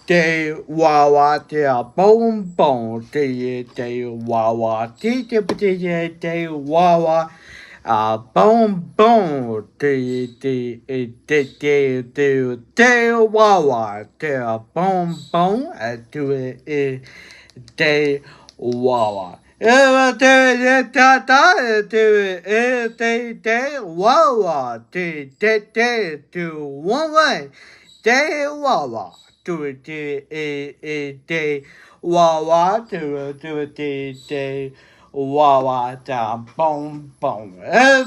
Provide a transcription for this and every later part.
day, Wawa, day, Wawa, boom, boom, day, Wawa, day, Wawa. Boom, boom, wawa, boom, boom, day, wawa. Wawa, do one way, day, wawa, do it, day, wawa, do it, day. Wawa da boom boom. Day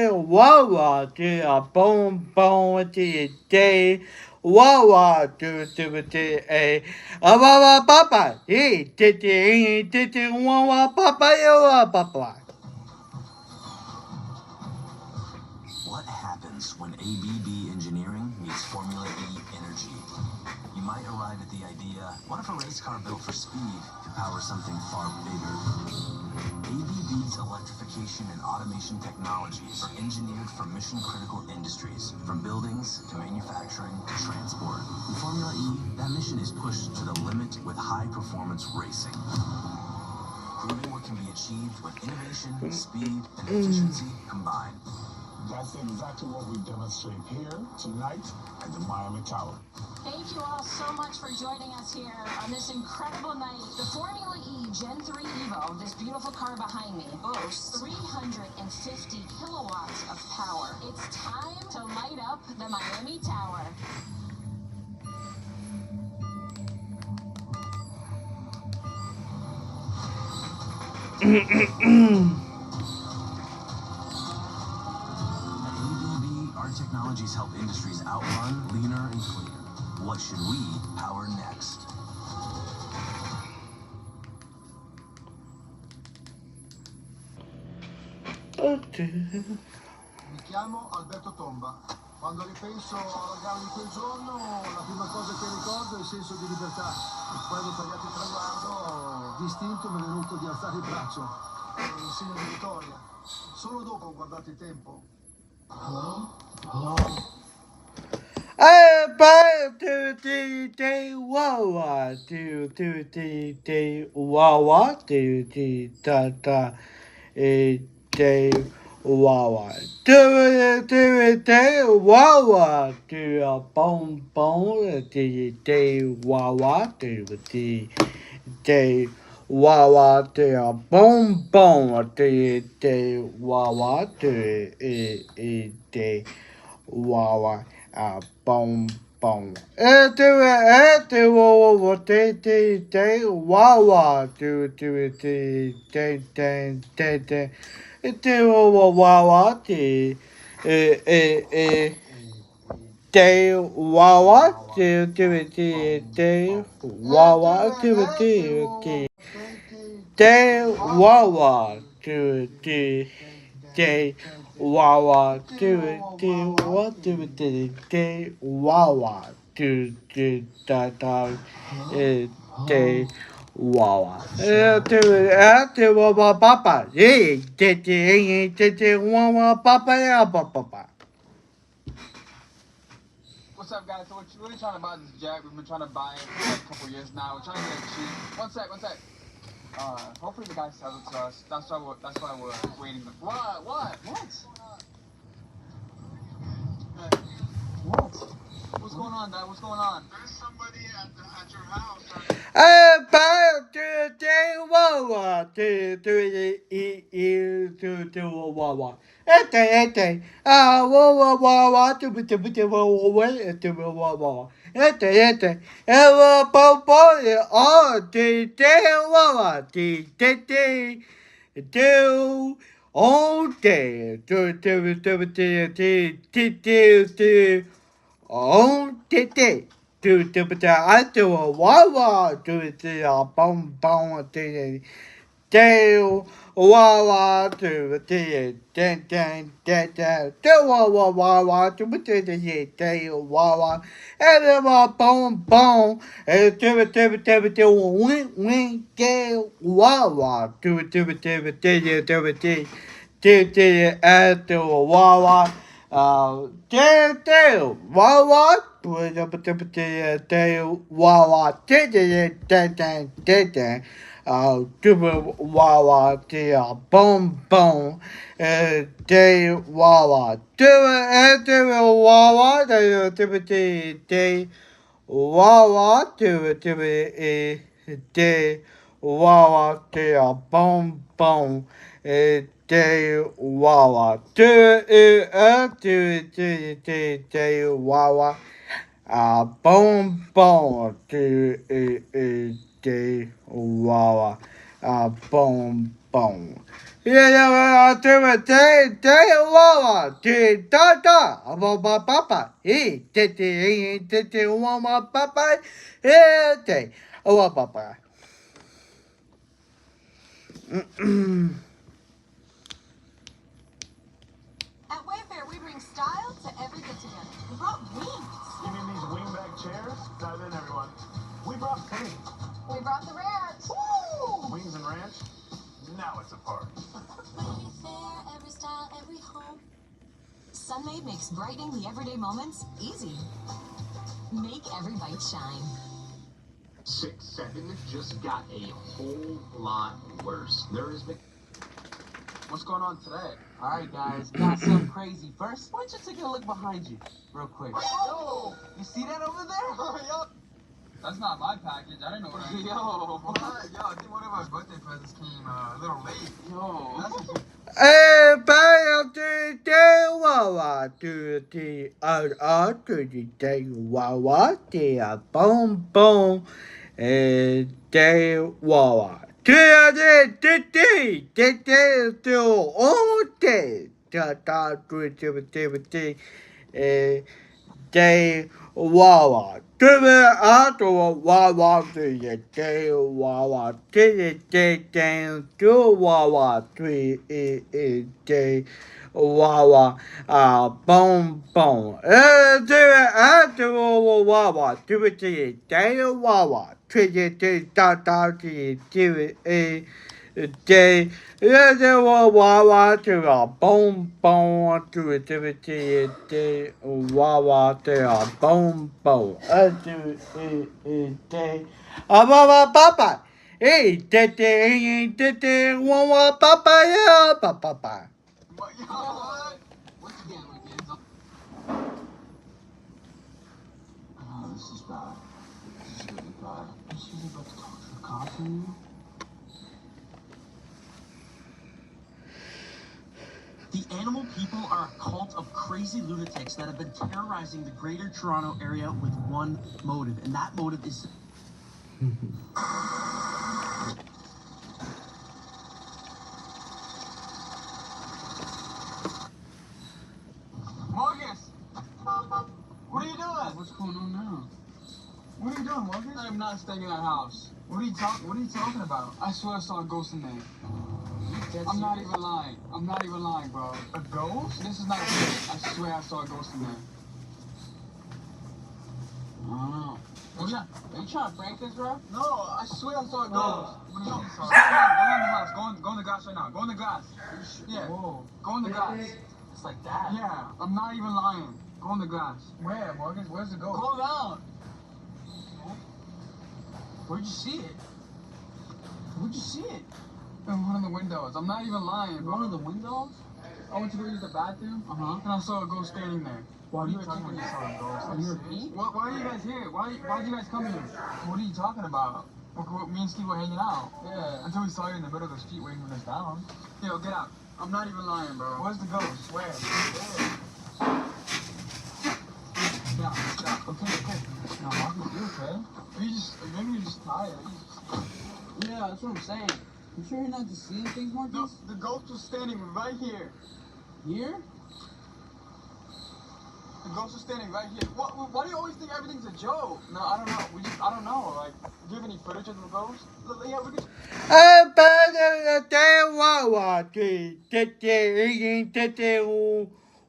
wawa da boom boom day. Wawa do a wawa papa. He did wawa papa yo papa. What happens when ABB engineering meets Formula E energy? You might arrive at the idea, what if a race car built for speed could power something far bigger? ABB's electrification and automation technologies are engineered for mission-critical industries, from buildings to manufacturing to transport. In Formula E, that mission is pushed to the limit with high-performance racing. Proving what can be achieved when innovation, speed, and efficiency combine. That's exactly what we demonstrate here tonight at the Miami Tower. Thank you all so much for joining us here on this incredible night. The Formula E Gen 3 Evo, this beautiful car behind me, boasts 350 kilowatts of power. It's time to light up the Miami Tower. Technologies help industries outrun leaner and cleaner. What should we power next? Mi chiamo Alberto Tomba. Quando ripenso alla gara di quel giorno, la prima cosa che ricordo è il senso di libertà. E quando ho tagliato il traguardo, d'istinto mi è venuto di alzare il braccio. In segno di vittoria. Solo dopo ho guardato il tempo. Day wawa day wawa da day wawa day wawa boom boom day wawa day wawa boom boom day wawa day wawa boom boom wawa wawa day wawa day wawa day wawa day wawa day wawa day wawa wawa papa wawa papa ya papa. What's up, guys? So we're really trying to buy this jet. We've been trying to buy it for like a couple years now. We're trying to get it cheap. One sec. Hopefully the guy sells it to us. That's why we're waiting. What? What? What's going on, Dad? What's going on? There's somebody at your house. I do a wawa do it a bum bum do wawa do it den do wawa do it do wawa and a bum and do win do wawa do it Wawa, Wawa, Wawa, Wawa, Boom, Boom, Wawa, Wawa, Wawa, Wawa, Boom, Boom. Day Wawa. Day Wawa. Boom boom. Day Wawa. Boom boom. Yeah, do it. Day Wawa. Da da. Ba papa. Did Wawa papa. Day. Oh, papa. At Wayfair, we bring style to every get-together. We brought wings. You mean these wingback chairs? Dive in, everyone. We brought paint. We brought the ranch. Woo! Wings and ranch. Now it's a party. Wayfair, every style, every home. Sunmade makes brightening the everyday moments easy. Make every bite shine. 6-7 just got a whole lot worse. There has been. What's going on today? Alright guys, got something crazy. First, why don't you take a look behind you, real quick. Yo! You see that over there? Yo! That's not my package. I didn't know what I Yo! Yo, I think one of our birthday presents came a little late. Yo! That's Wawa to the day Wawa the boom boom day Wawa to the all day day Wawa to the other Wawa to the day Wawa to the day to Wawa to day Wawa boom boom to the Wawa to the day Wawa to the day Wawa to a boom boom to the Wawa to a boom boom to day Papa. Hey, Tete, Wawa Papa, yeah, Papa. What? Yo, what? What's the game, kids? Oh, this is bad. This is really bad. Is she about to talk for coffee? The animal people are a cult of crazy lunatics that have been terrorizing the greater Toronto area with one motive, and that motive is... Marcus! What are you doing? What's going on now? What are you doing, Marcus? I am not staying in that house. What are you talking about? I swear I saw a ghost in there. I'm not even lying. I'm not even lying, bro. A ghost? This is not a joke. I swear I saw a ghost in there. I don't know. Are you trying to prank this, bro? No, I swear I saw a ghost. What do you mean, sorry? Go in the house. Go in the grass right now. Go in the grass. Yeah. Whoa. Go in the grass. It's like that. Yeah, I'm not even lying. Go in the grass. Where, Marcus? Where's the ghost? Go down. Where'd you see it? Where'd you see it? In one of the windows. I'm not even lying, bro. One of the windows? I went to go use the bathroom, and I saw a ghost standing there. Why are you were talking thinking you saw a ghost. Are you repeat? Why are you guys here? Why'd you guys come here? What are you talking about? Me and Steve were hanging out. Yeah. Until we saw you in the middle of the street waving us down. Yo, get out. I'm not even lying, bro. Where's the ghost? Where? Get out. Get out. Okay. Now, Marcus, you okay? Maybe you're just tired. Yeah, that's what I'm saying. You sure you're not just seeing things, Marcus? No, the ghost was standing right here. Here? The ghost was standing right here. Why do you always think everything's a joke? No, I don't know. I don't know. Like, do you have any footage of the ghost? Yeah, we could.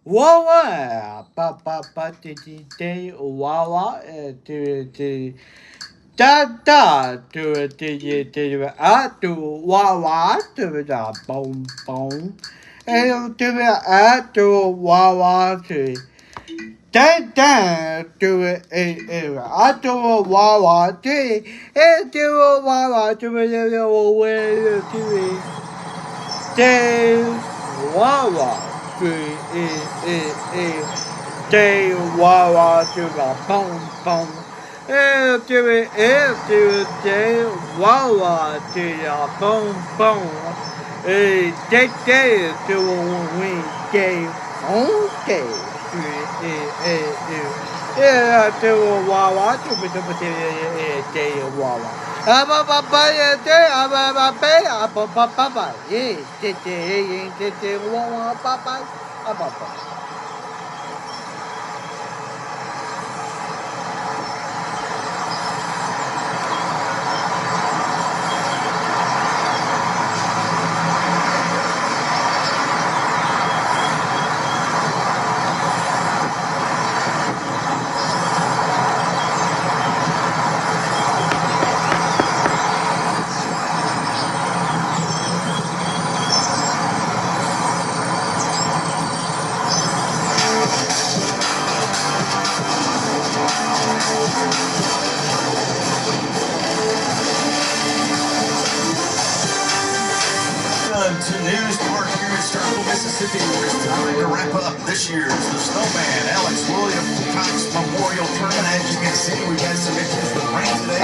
Wawa, da da to Wawa to the boom boom and to the actual Wawa tree. Then to the actual Wawa tree, and to the Wawa to the way to the Wawa tree. Day Wawa to the boom. To the day Wawa to the boom. Day to we day okay. Yeah, to Wawa to the day Wawa. Ababa, To Newsport here in Starkville, Mississippi, where it's time to wrap up this year's The Snowman Alex William Cox Memorial Tournament. As you can see, we've had some issues with rain today.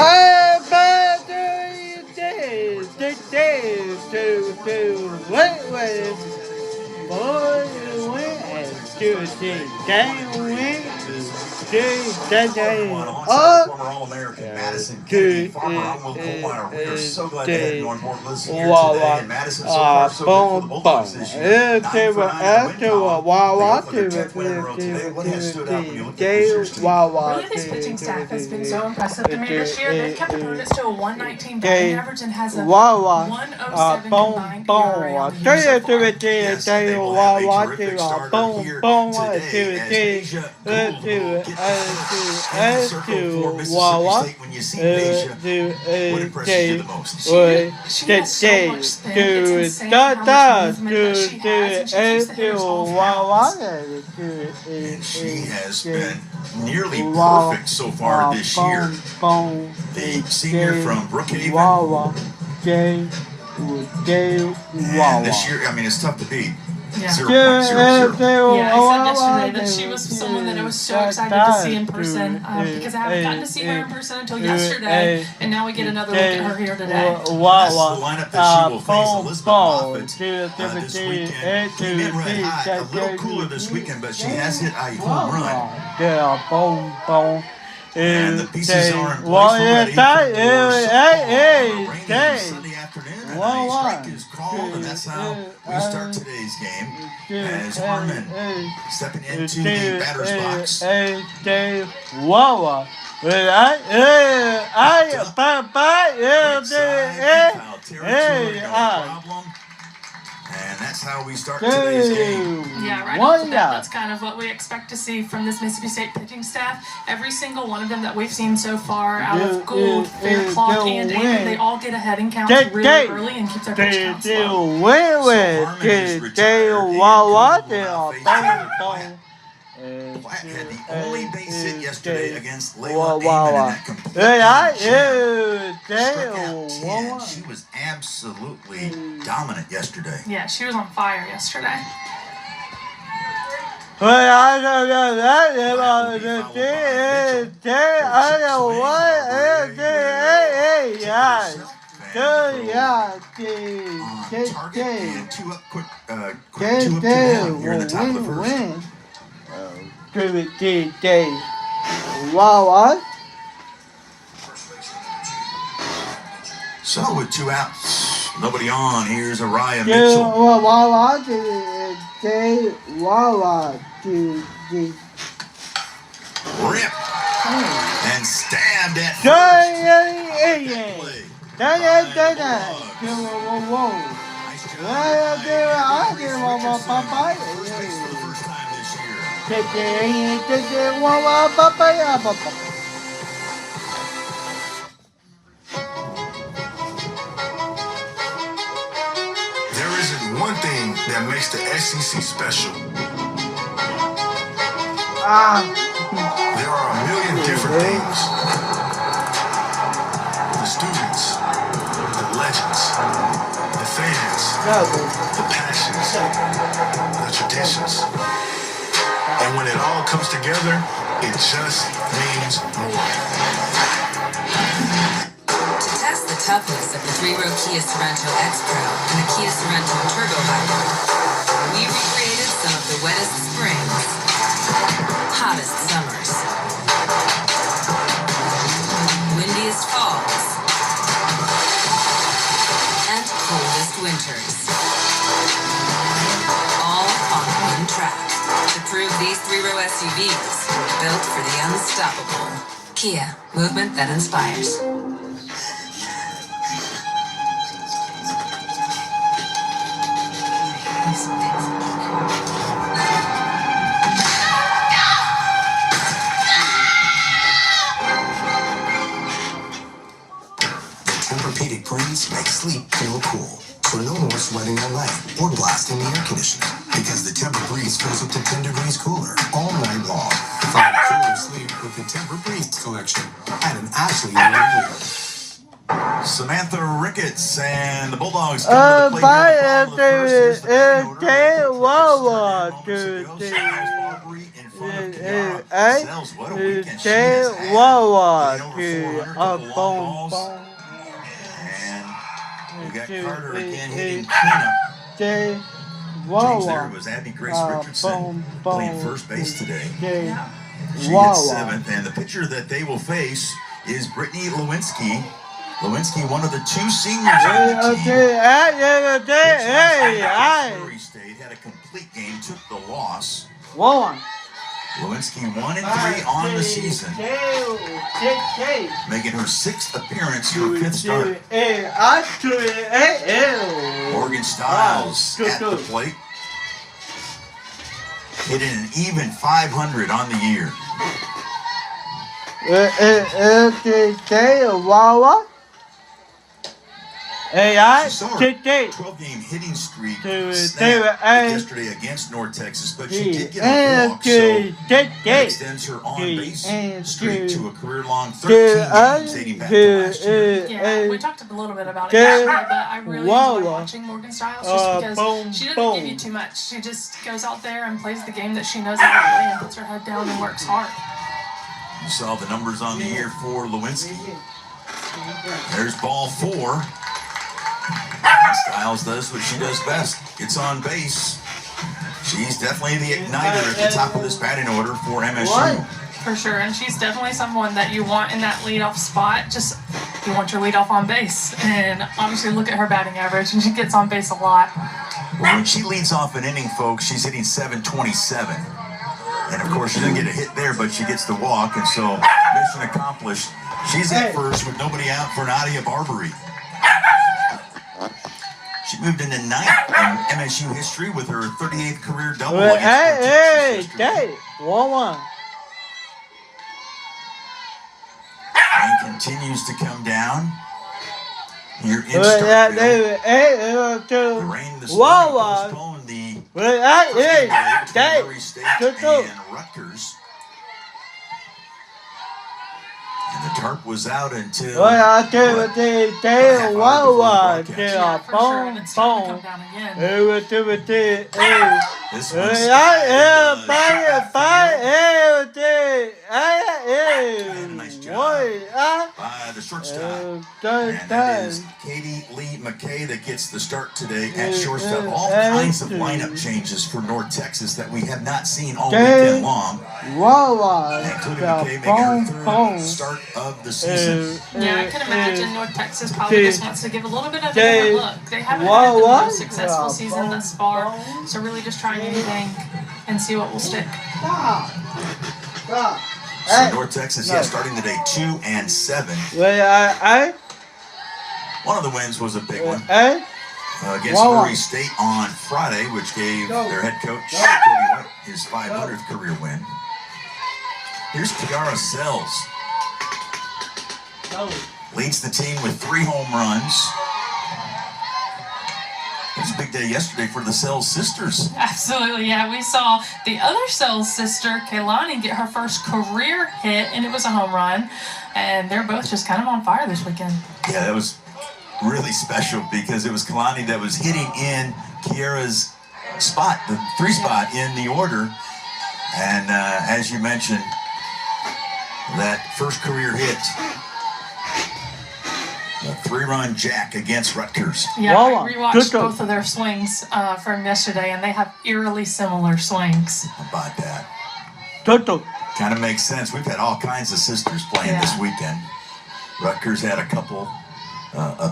Former All-American Madison Kennedy, Farmer Will Colmeyer. We are so glad to have you on board with us here today. And Madison, so far, so good for the Bulldogs this year. 9 for 9 in the win column. They go for their 10th win in a row today. What has stood out when you look at this year's team? Really, this pitching staff has been so impressive to me this year. They've kept opponents to a 119 batting average and has a 107 combined ERA on the year so far. Yes, they will have a terrific starter here today as Asia Gould gets in the circle for Mississippi State. When you see Asia, what impresses you the most? She has so much spin. It's insane how much movement that she has, and she keeps the hitters off balance. And she has been nearly perfect so far this year. The senior from Brookhaven. And this year, I mean, it's tough to beat. Yeah. 0.00. Yeah, I said yesterday that she was someone that I was so excited to see in person because I haven't gotten to see her in person until yesterday, and now we get another look at her here today. That's the lineup that she will face. Elizabeth Moffitt this weekend came in red hot, a little cooler this weekend, but she has hit a home run. And the pieces are in place. Sunday afternoon, and a strike is called, and that's how we start today's game. As Harmon stepping into the batter's box. And that's how we start today's game. Yeah, right off the bat, that's kind of what we expect to see from this Mississippi State pitching staff. Every single one of them that we've seen so far, out of Gould, Faircloth, and Avery, they all get ahead in counts really early and keep their pitch counts low. Black had the only base hit yesterday against Layla Amon in that complete struck out 10. She was absolutely dominant yesterday. Yeah, she was on fire yesterday. Target and two up quick, quick 2 up 2 down here in the top of the first. So with 2 outs, nobody on, here's Araya Mitchell. Rip and stabbed at first. Nice There isn't one thing that makes embrace the SEC special. There are a million different things. The students, the legends, the fans, the passions, the traditions. And when it all comes together, it just means more. To test the toughness of the 3-row Kia Sorento X-Pro and the Kia Sorento Turbo Hybrid, we recreated some of the wettest springs, hottest summers, windiest falls, and coldest winters. All on one track to prove these 3-row SUVs were built for the unstoppable. Kia, movement that inspires. Tempur-Pedic breeze makes sleep feel cool. So no more sweating all night or blasting the air conditioner. Because the Tempur Breeze feels up to 10 degrees cooler all night long. Find cooler sleep with the Tempur Breeze collection at an Ashley near you. Samantha Ricketts and the Bulldogs come to the playground. The first is the batting order. In front of Kiara Sells. What a weekend she has had. Hitting over 400, couple long balls. And we got Carter again hitting cleanup. James there was Abby Grace Richardson playing first base today. She hits 7th, and the pitcher that they will face is Brittany Lewinsky. Lewinsky, one of the 2 seniors on the team. Missouri State had a complete game, took the loss. Lewinsky 1-3 on the season, making her 6th appearance, her 5th start. Morgan Stiles at the plate, hitting an even 500 on the year. 12-game hitting streak snapped yesterday against North Texas, but she did get a walk, so that extends her on-base streak to a career-long 13 games dating back to last year. Yeah, we talked a little bit about it yesterday, but I really enjoy watching Morgan Stiles just because she doesn't give you too much. She just goes out there and plays the game that she knows how to play and puts her head down and works hard. You saw the numbers on the year for Lewinsky. There's ball 4. Stiles does what she does best. Gets on base. She's definitely the igniter at the top of this batting order for MSU. For sure, and she's definitely someone that you want in that leadoff spot. Just, you want your leadoff on base. And obviously look at her batting average, and she gets on base a lot. Well, when she leads off an inning, folks, she's hitting .727. And of course, she doesn't get a hit there, but she gets the walk, and so mission accomplished. She's at first with nobody out for Nadia Barbary. She moved into 9th in MSU history with her 38th career double against Texas. And continues to come down here in Starkville. The rain this morning postponed the first game between Murray State and Rutgers. And the tarp was out until Yeah, for sure, and it's starting to come down again. This one's nice job by the shortstop. And that is Katie Lee McKay that gets the start today at shortstop. All kinds of lineup changes for North Texas that we have not seen all weekend long. Including McKay making her 3rd start of the season. Yeah, I can imagine North Texas probably just wants to give a little bit of a different look. They haven't had the most successful season thus far, so really just trying anything and see what will stick. So North Texas, starting the day 2-7. One of the wins was a big one against Murray State on Friday, which gave their head coach Cody White his 500th career win. Here's Kiara Sells. Leads the team with 3 home runs. was a big day yesterday for the Sells sisters. Absolutely, yeah. We saw the other Sells sister, Kaylani, get her first career hit, and it was a home run. And they're both just kind of on fire this weekend. Yeah, that was really special because it was Kalani that was hitting in Kiera's spot, the 3 spot in the order. And as you mentioned, that first career hit, a 3-run jack against Rutgers. Yeah, I rewatched both of their swings from yesterday, and they have eerily similar swings. How about that? Kind of makes sense. We've had all kinds of sisters playing this weekend. Rutgers had a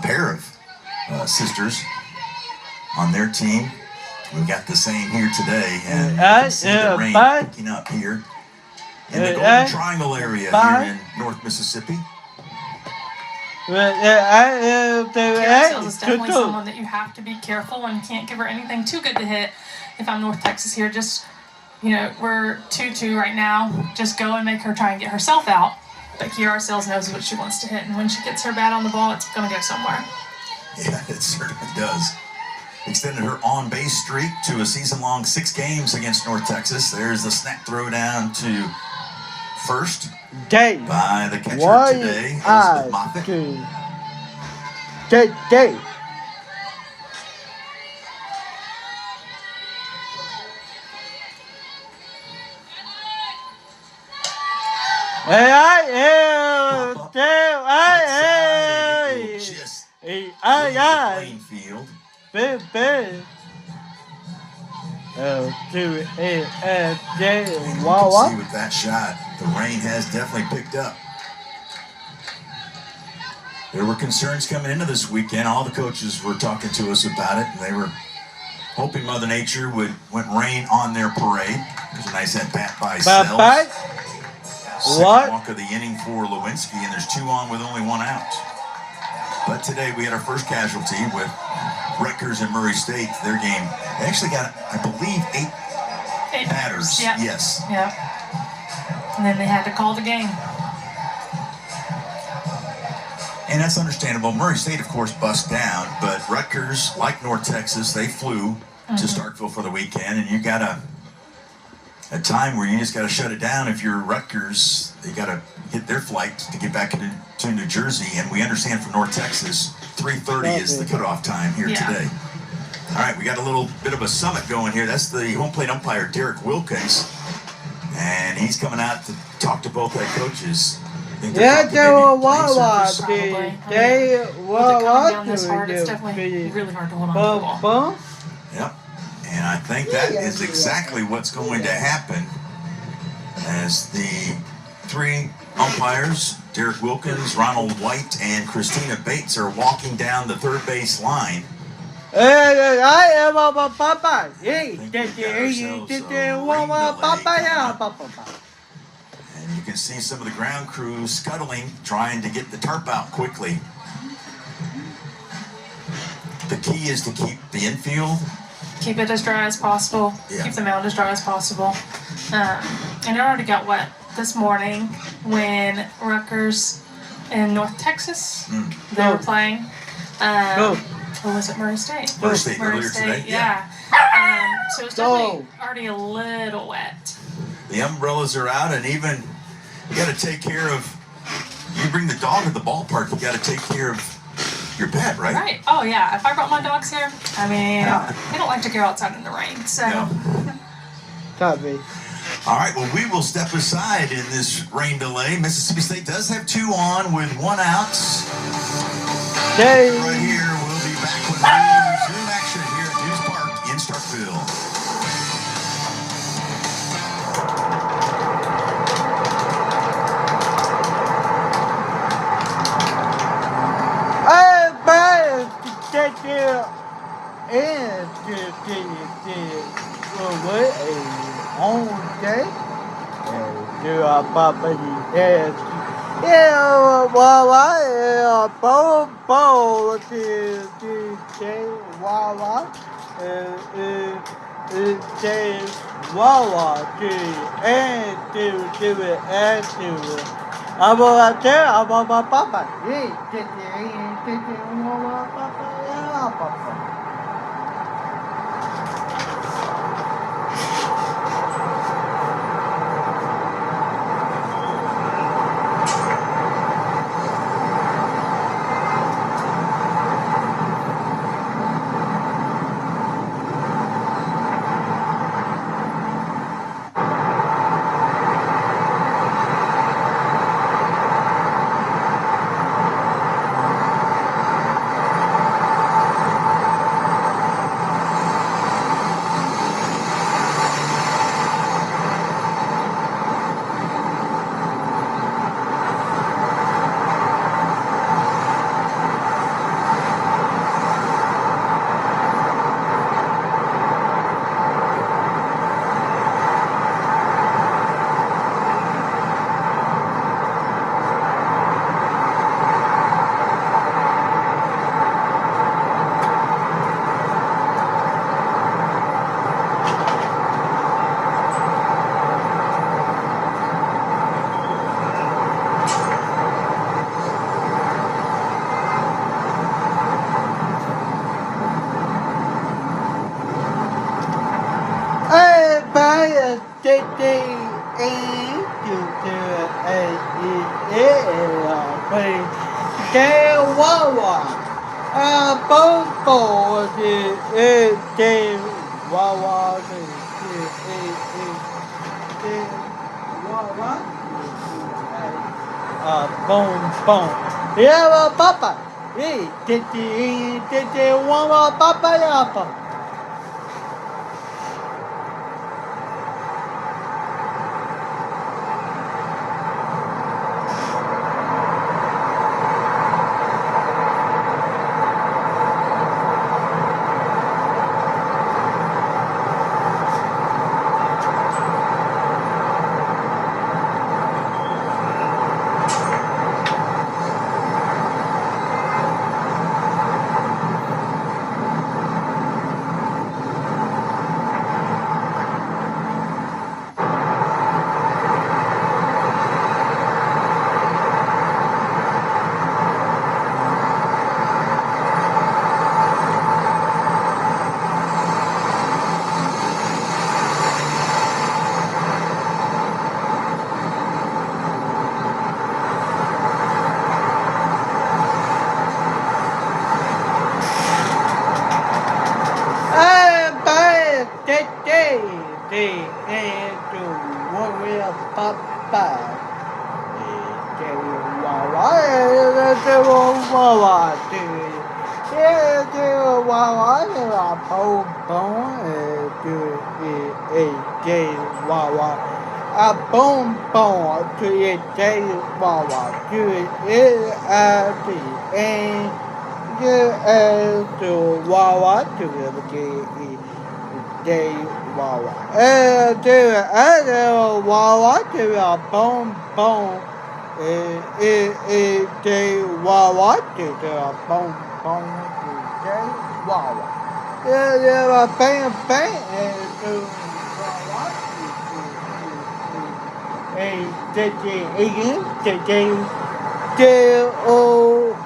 pair of sisters on their team. We got the same here today, and you can see the rain picking up here in the Golden Triangle area here in North Mississippi. Kira is definitely someone that you have to be careful and can't give her anything too good to hit. If I'm North Texas here, just, we're 2-2 right now. Just go and make her try and get herself out. But Kiara Sells knows what she wants to hit, and when she gets her bat on the ball, it's going to go somewhere. Yeah, it certainly does. Extended her on-base streak to a season-long 6 games against North Texas. There's the snap throw down to first by the catcher today, Elizabeth Moffitt. Playing field. See with that shot, the rain has definitely picked up. There were concerns coming into this weekend. All the coaches were talking to us about it, and they were hoping Mother Nature would rain on their parade. There's a nice at-bat by Sells. Second walk of the inning for Lewinsky, and there's 2 on with only 1 out. But today we had our first casualty with Rutgers and Murray State. Their game, they actually got, I believe, 8 batters. Yep. Yes. Yep. And then they had to call the game. And that's understandable. Murray State, of course, bust down, but Rutgers, like North Texas, they flew to Starkville for the weekend, and you got a time where you just got to shut it down. If you're Rutgers, they got to hit their flight to get back to New Jersey, and we understand from North Texas, 3:30 is the cutoff time here today. All right, we got a little bit of a summit going here. That's the home plate umpire, Derek Wilkins, and he's coming out to talk to both head coaches. Yeah, they were Wawa. They down this hard, it's definitely really hard to hold on to the ball. Yep, and I think that is exactly what's going to happen as the 3 umpires, Derek Wilkins, Ronald White, and Christina Bates, are walking down the third base line. I am a papa. And you can see some of the ground crew scuttling, trying to get the tarp out quickly. The key is to keep the infield. Keep it as dry as possible. Yeah. Keep the mound as dry as possible. And it already got wet this morning when Rutgers and North Texas, they were playing. Or was it Murray State? Murray State earlier today. Yeah. So it's definitely already a little wet. The umbrellas are out, and even you got to take care of. You bring the dog to the ballpark, you got to take care of your pet, right? Right. Oh yeah. If I brought my dogs here, I mean, they don't like to go outside in the rain. So. Copy. All right. Well, we will step aside in this rain delay. Mississippi State does have 2 on with 1 out. Right here, we'll be back when we resume action here at News Park in Starkville. Boom, boom. Yeah, papa. Hey, titi, wawa, papa, yapa. A boom boom to it, day, wawa, to it, and you to wawa, to it, day, wawa. To wawa, to a boom boom, day, wawa, to a boom boom, to day, wawa. Bang, bang, to wawa.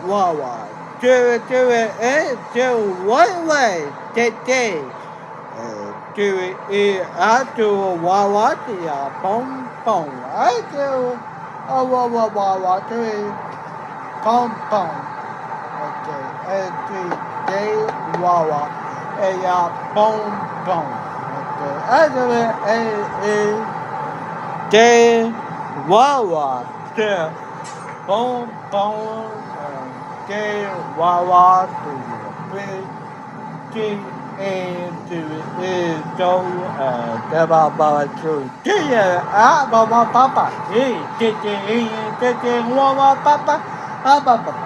Wawa. Do it, one way, do it, I do wawa, boom, boom. I do a wawa, do it, boom, boom. Okay, day, wawa, boom, boom. Okay, I do it, day, wawa, boom, boom, day, wawa, big, and go, baba, papa, wawa, papa.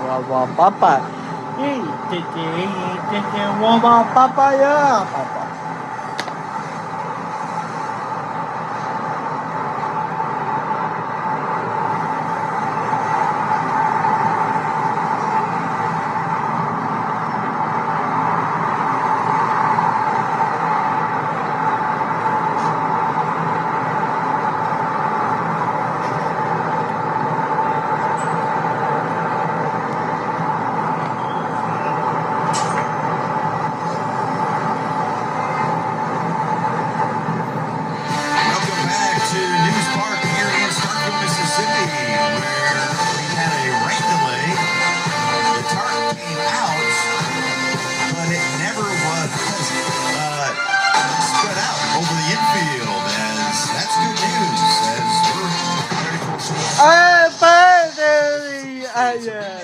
Wawa, boom, boom, bang, bang, papa, papa, yeah, papa. Yeah,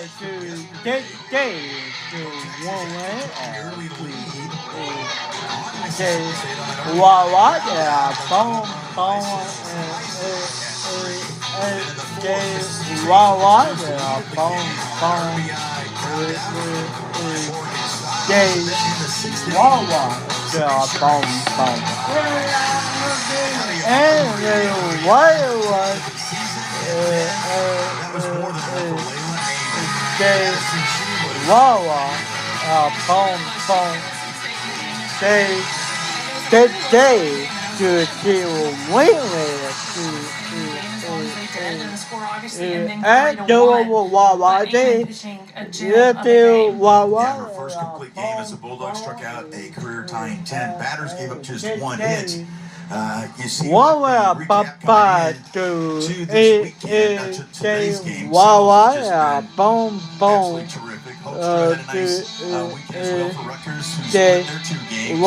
her first complete game as the Bulldogs struck out a career-tying 10 batters, gave up just one hit. You see what the recap coming into this weekend, to today's game, so it's just been absolutely terrific. Hope had a nice weekend as well for Rutgers, who split their 2 games.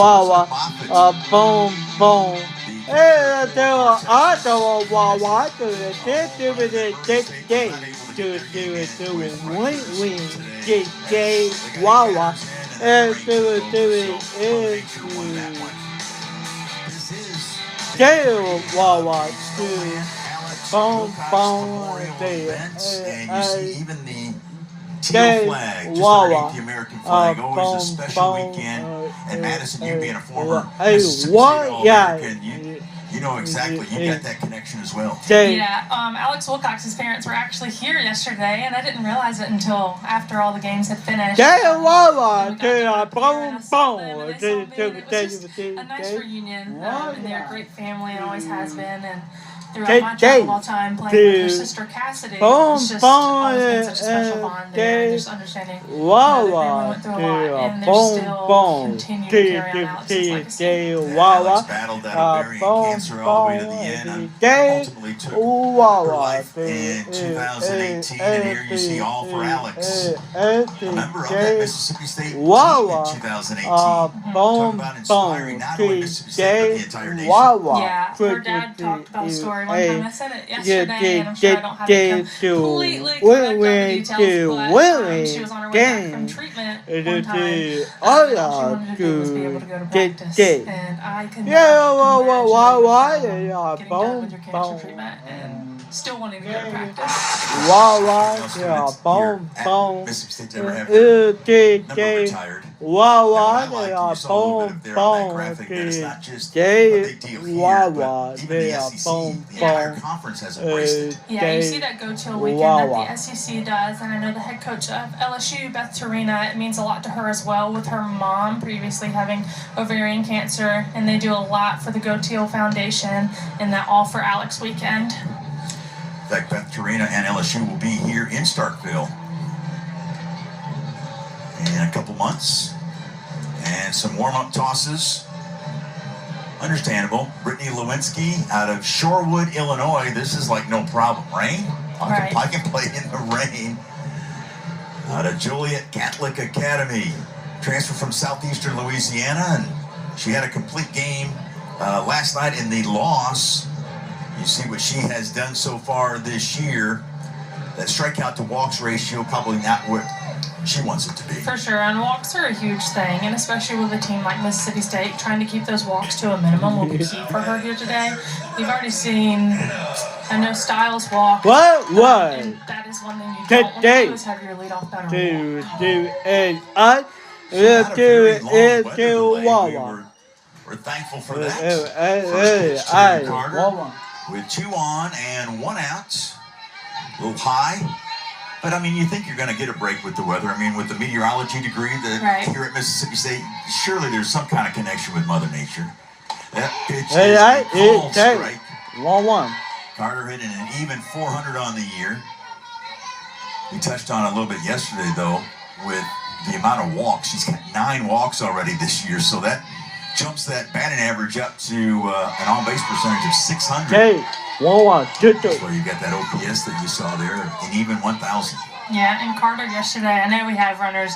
And you see even the teal flag, just underneath the American flag, always a special weekend. And Madison, you being a former Mississippi State All-American, you know exactly, you got that connection as well. Yeah, Alex Wilcox's parents were actually here yesterday, and I didn't realize it until after all the games had finished. It was just a nice reunion, and they're a great family and always has been. And throughout my travel all time playing with her sister Cassidy, it's just always been such a special bond there, and just understanding the family went through a lot, and they're still continuing to carry on Alex's legacy. Alex battled that ovarian cancer all the way to the end, and ultimately took her life in 2018, and here you see all for Alex, a member of that Mississippi State team in 2018. Talk about inspiring not only Mississippi State, but the entire nation. Yeah, her dad talked about a story one time. I said it yesterday, and I'm sure I don't have it completely correct on the details, but she was on her way back from treatment one time, and all she wanted to do was be able to go to practice, and I could not imagine getting done with your cancer treatment and still wanting to go to practice. Mississippi State never have their number retired. You saw a little bit of there on that graphic that it's not just a big deal here, but even the SEC, the entire conference has embraced it. Yeah, you see that go-to weekend that the SEC does, and I know the head coach of LSU, Beth Tarina, it means a lot to her as well, with her mom previously having ovarian cancer, and they do a lot for the Go Teal Foundation in that All for Alex weekend. In fact, Beth Tarina and LSU will be here in Starkville in a couple months, and some warm-up tosses. Understandable. Brittany Lewinsky out of Shorewood, Illinois. This is like no problem. Rain? I can play in the rain. Out of Joliet Catholic Academy. Transfer from southeastern Louisiana, and she had a complete game last night in the loss. You see what she has done so far this year. That strikeout to walks ratio, probably not what she wants it to be. For sure, and walks are a huge thing, and especially with a team like Mississippi State, trying to keep those walks to a minimum will be key for her here today. We've already seen, I know Styles walk. And that is one thing you don't want to do, is have your leadoff batter walk. We're thankful for that. First pitch to Carter with 2 on and 1 out. A little high. But, I mean, you think you're going to get a break with the weather. I mean, with the meteorology degree that here at Mississippi State, surely there's some kind of connection with Mother Nature. That pitch is a called strike. 1-1. Carter hitting an even 400 on the year. We touched on it a little bit yesterday, though, with the amount of walks. She's got 9 walks already this year, so that jumps that batting average up to an on-base percentage of 600. 1-1. That's where you got that OPS that you saw there, an even 1,000. Yeah, and Carter yesterday, I know we have runners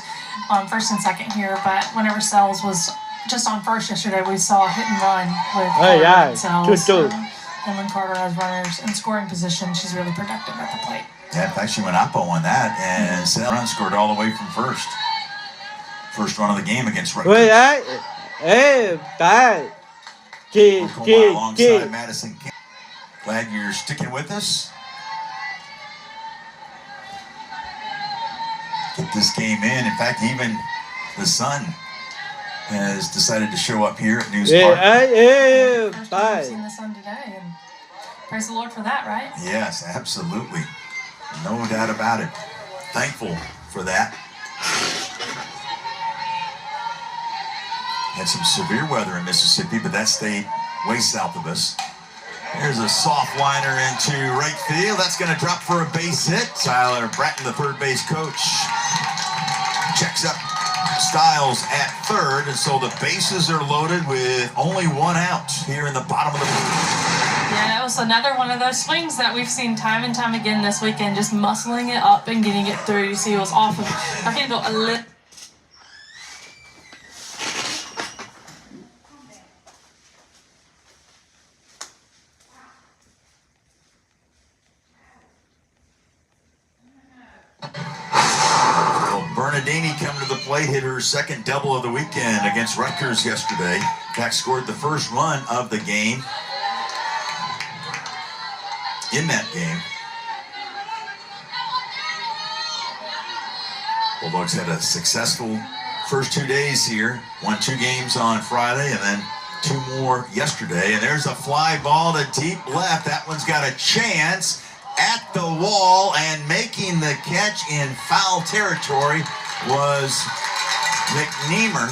on first and second here, but whenever Sells was just on first yesterday, we saw a hit and run with Carter and Sells. And when Carter has runners in scoring position, she's really productive at the plate. Yeah, in fact, she went up on that, and Run scored all the way from first. First run of the game against Rutgers. Alongside Madison. Glad you're sticking with us. Get this game in. In fact, even the sun has decided to show up here at News Park. First time we've seen the sun today, and praise the Lord for that, right? Yes, absolutely. No doubt about it. Thankful for that. Had some severe weather in Mississippi, but that stayed way south of us. There's a soft liner into right field. That's going to drop for a base hit. Tyler Bratton, the third base coach, checks up Styles at third, and so the bases are loaded with only one out here in the bottom of the fourth. Yeah, it was another one of those swings that we've seen time and time again this weekend, just muscling it up and getting it through. You see, it was off of her handle a little. Bernardini coming to the plate, hit her second double of the weekend against Rutgers yesterday. In fact, scored the first run of the game in that game. Bulldogs had a successful first 2 days here. Won 2 games on Friday and then 2 more yesterday. And there's a fly ball to deep left. That one's got a chance at the wall, and making the catch in foul territory was McNeemer.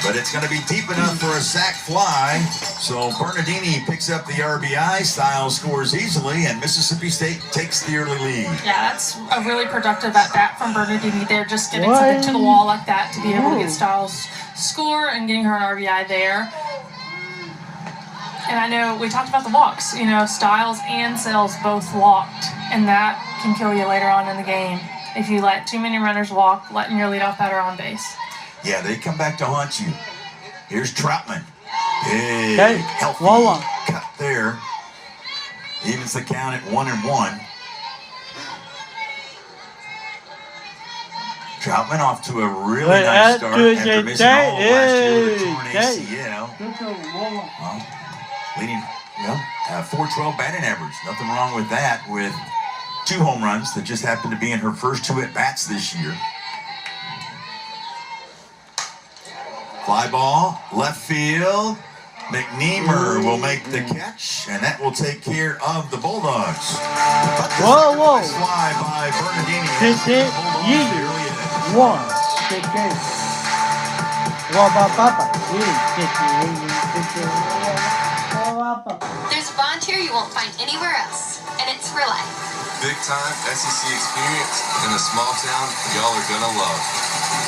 But it's going to be deep enough for a sac fly. So Bernardini picks up the RBI. Styles scores easily, and Mississippi State takes the early lead. Yeah, that's a really productive at bat from Bernardini there, just getting something to the wall like that to be able to get Styles score and getting her an RBI there. And I know we talked about the walks. You know, Styles and Sells both walked, and that can kill you later on in the game if you let too many runners walk, letting your leadoff batter on base. Yeah, they come back to haunt you. Here's Troutman. Big, healthy cut there. Evens the count at 1-1. Troutman off to a really nice start after missing all of last year with a torn ACL. Well, leading, 412 batting average. Nothing wrong with that, with 2 home runs that just happened to be in her first 2 at-bats this year. Fly ball, left field. McNeemer will make the catch, and that will take care of the Bulldogs. Whoa. Fly by Bernardini. There's a bond here you won't find anywhere else, and it's for life. Big time SEC experience in a small town y'all are gonna love.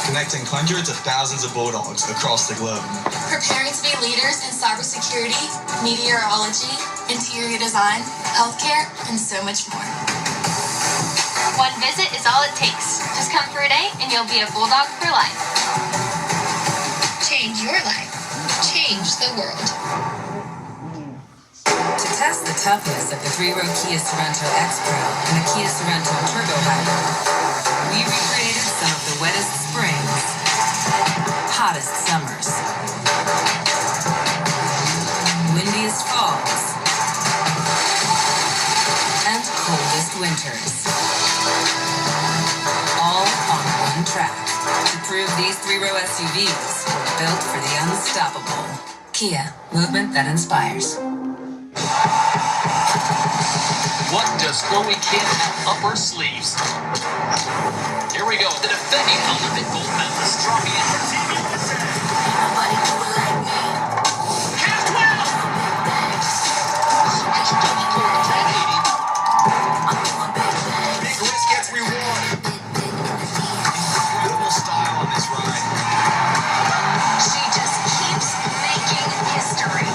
Connecting hundreds of thousands of Bulldogs across the globe. Preparing to be leaders in cybersecurity, meteorology, interior design, healthcare, and so much more. One visit is all it takes. Just come for a day and you'll be a Bulldog for life. Change your life. Change the world. To test the toughness of the 3-row Kia Sorento X-Pro and the Kia Sorento Turbo Hybrid, we recreated some of the wettest springs, hottest summers, windiest falls, and coldest winters. All on one track to prove these 3-row SUVs were built for the unstoppable. Kia, movement that inspires. What does Chloe Kim have up her sleeves? Here we go. The defending Olympic gold medalist dropping in her team. Nobody do it like me. Cast well! Big risk gets reward. Incredible style on this ride. She just keeps making history.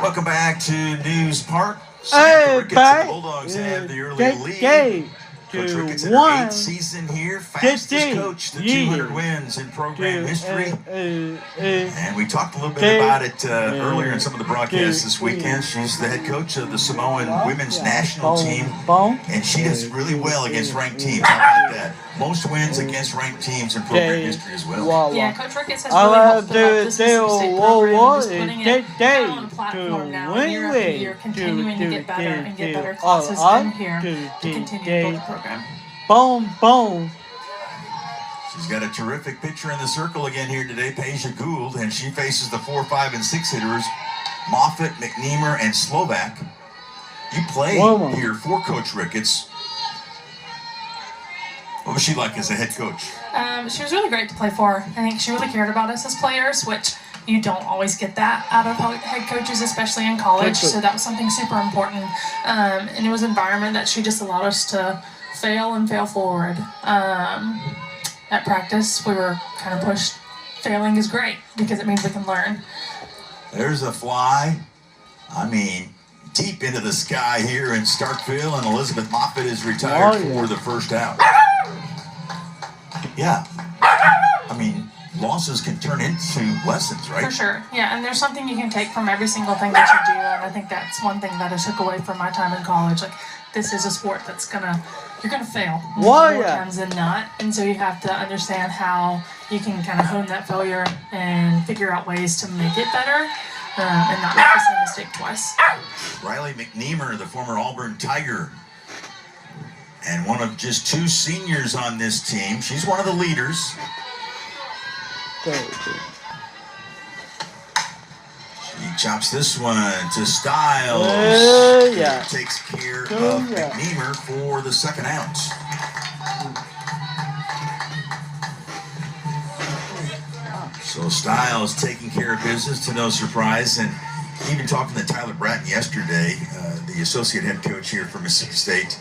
Welcome back to News Park. Samantha Ricketts and the Bulldogs have the early lead. Coach Ricketts in to her 1. 8th season here, fastest coach to 200 wins in program history. And we talked a little bit about it earlier in some of the broadcasts this weekend. She's the head coach of the Samoan women's national team, and she does really well against ranked teams. How about that? Most wins against ranked teams in program history as well. Yeah, Coach Ricketts has really helped build up this Mississippi State program, just putting it kind of on a platform now, year after year, continuing to get better and get better classes in here to continue to build the program. Boom, boom. She's got a terrific pitcher in the circle again here today, Peja Gould, and she faces the 4, 5, and 6 hitters, Moffitt, McNeamer, and Slovak. You play here for Coach Ricketts. What was she like as a head coach? She was really great to play for. I think she really cared about us as players, which you don't always get that out of head coaches, especially in college. So that was something super important. And it was an environment that she just allowed us to fail and fail forward. At practice, we were kind of pushed. Failing is great because it means we can learn. There's a fly. I mean, deep into the sky here in Starkville, and Elizabeth Moffitt is retired for the first out. Yeah. I mean, losses can turn into lessons, right? For sure. Yeah, and there's something you can take from every single thing that you do, and I think that's one thing that I took away from my time in college. Like, this is a sport that's you're gonna fail more times than not, and so you have to understand how you can kind of hone that failure and figure out ways to make it better and not make the same mistake twice. Riley McNeamer, the former Auburn Tiger, and one of just 2 seniors on this team. She's one of the leaders. She chops this one to Styles. Takes care of McNeamer for the second out. So Styles taking care of business to no surprise, and even talking to Tyler Bratton yesterday, the associate head coach here for Mississippi State,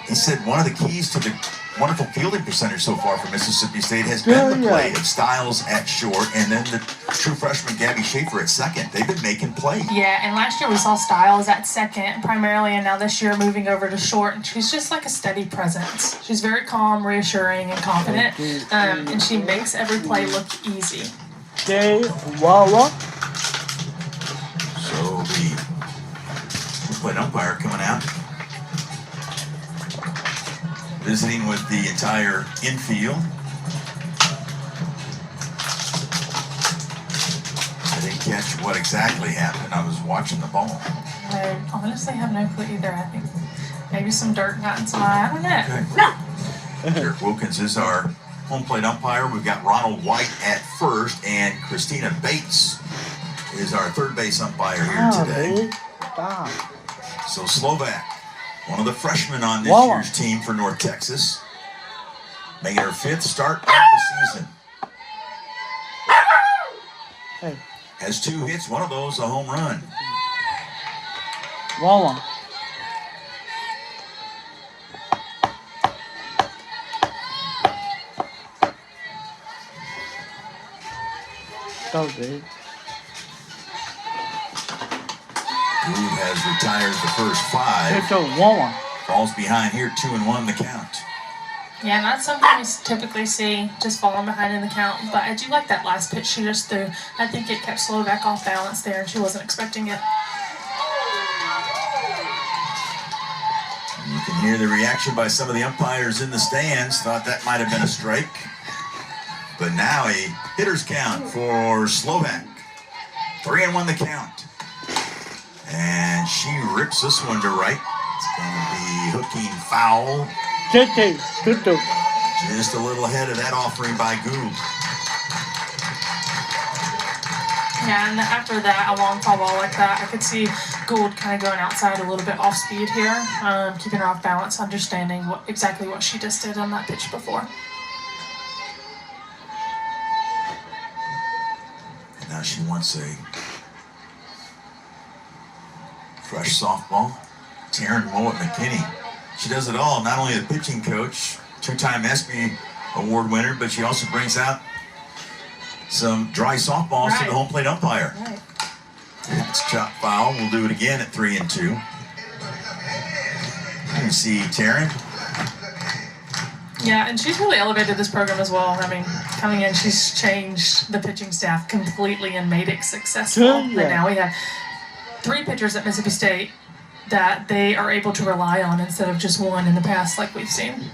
he said one of the keys to the wonderful fielding percentage so far for Mississippi State has been the play of Styles at short, and then the true freshman Gabby Schaefer at second. They've been making plays. Yeah, and last year we saw Styles at second primarily, and now this year moving over to short, and she's just like a steady presence. She's very calm, reassuring, and confident, and she makes every play look easy. Okay, Wawa. So the plate umpire coming out, visiting with the entire infield. I didn't catch what exactly happened. I was watching the ball. I honestly have no clue either. I think maybe some dirt got into my, I don't know. Okay. Derek Wilkins is our home plate umpire. We've got Ronald White at first, and Christina Bates is our third base umpire here today. So Slovak, one of the freshmen on this year's team for North Texas, making her 5th start of the season. Has 2 hits, one of those a home run. Wawa. Go, dude. Gould has retired the first 5. Falls behind here, 2-1 the count. Yeah, not something we typically see, just falling behind in the count, but I do like that last pitch she just threw. I think it kept Slovak off balance there, and she wasn't expecting it. You can hear the reaction by some of the umpires in the stands. Thought that might have been a strike. But now a hitter's count for Slovak. 3-1 the count. And she rips this one to right. It's going to be hooking foul. Just a little ahead of that offering by Gould. Yeah, and after that, a long foul ball like that, I could see Gould kind of going outside a little bit off speed here, keeping her off balance, understanding exactly what she just did on that pitch before. And now she wants a fresh softball. Taryn Mowat-McKinney. She does it all. Not only the pitching coach, 2-time ESPY award winner, but she also brings out some dry softballs to the home plate umpire. It's chop foul. We'll do it again at 3-2. You can see Taryn Yeah, and she's really elevated this program as well. I mean, coming in, she's changed the pitching staff completely and made it successful. Yeah. And now we have 3 pitchers at Mississippi State that they are able to rely on instead of just one in the past like we've seen.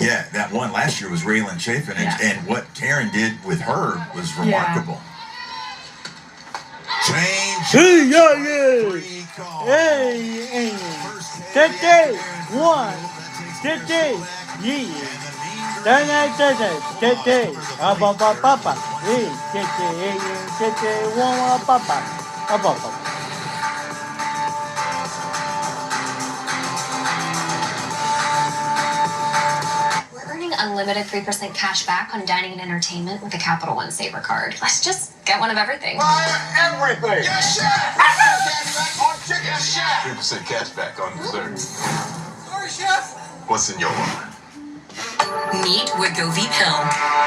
Yeah, that one last year was Raylan Chafin, and what Karen did with her was remarkable. Change. Hey, Tete, 1, Tete, yeah. Tete, papa, hey, Tete, 1, papa. Unlimited 3% cash back on dining and entertainment with a Capital One Saver card. Let's just get one of everything. Buy everything. Yes, chef. On chicken, yes, chef. 3% cash back on dessert. Sorry, chef. What's in your wallet? Meet Wegovy Pill,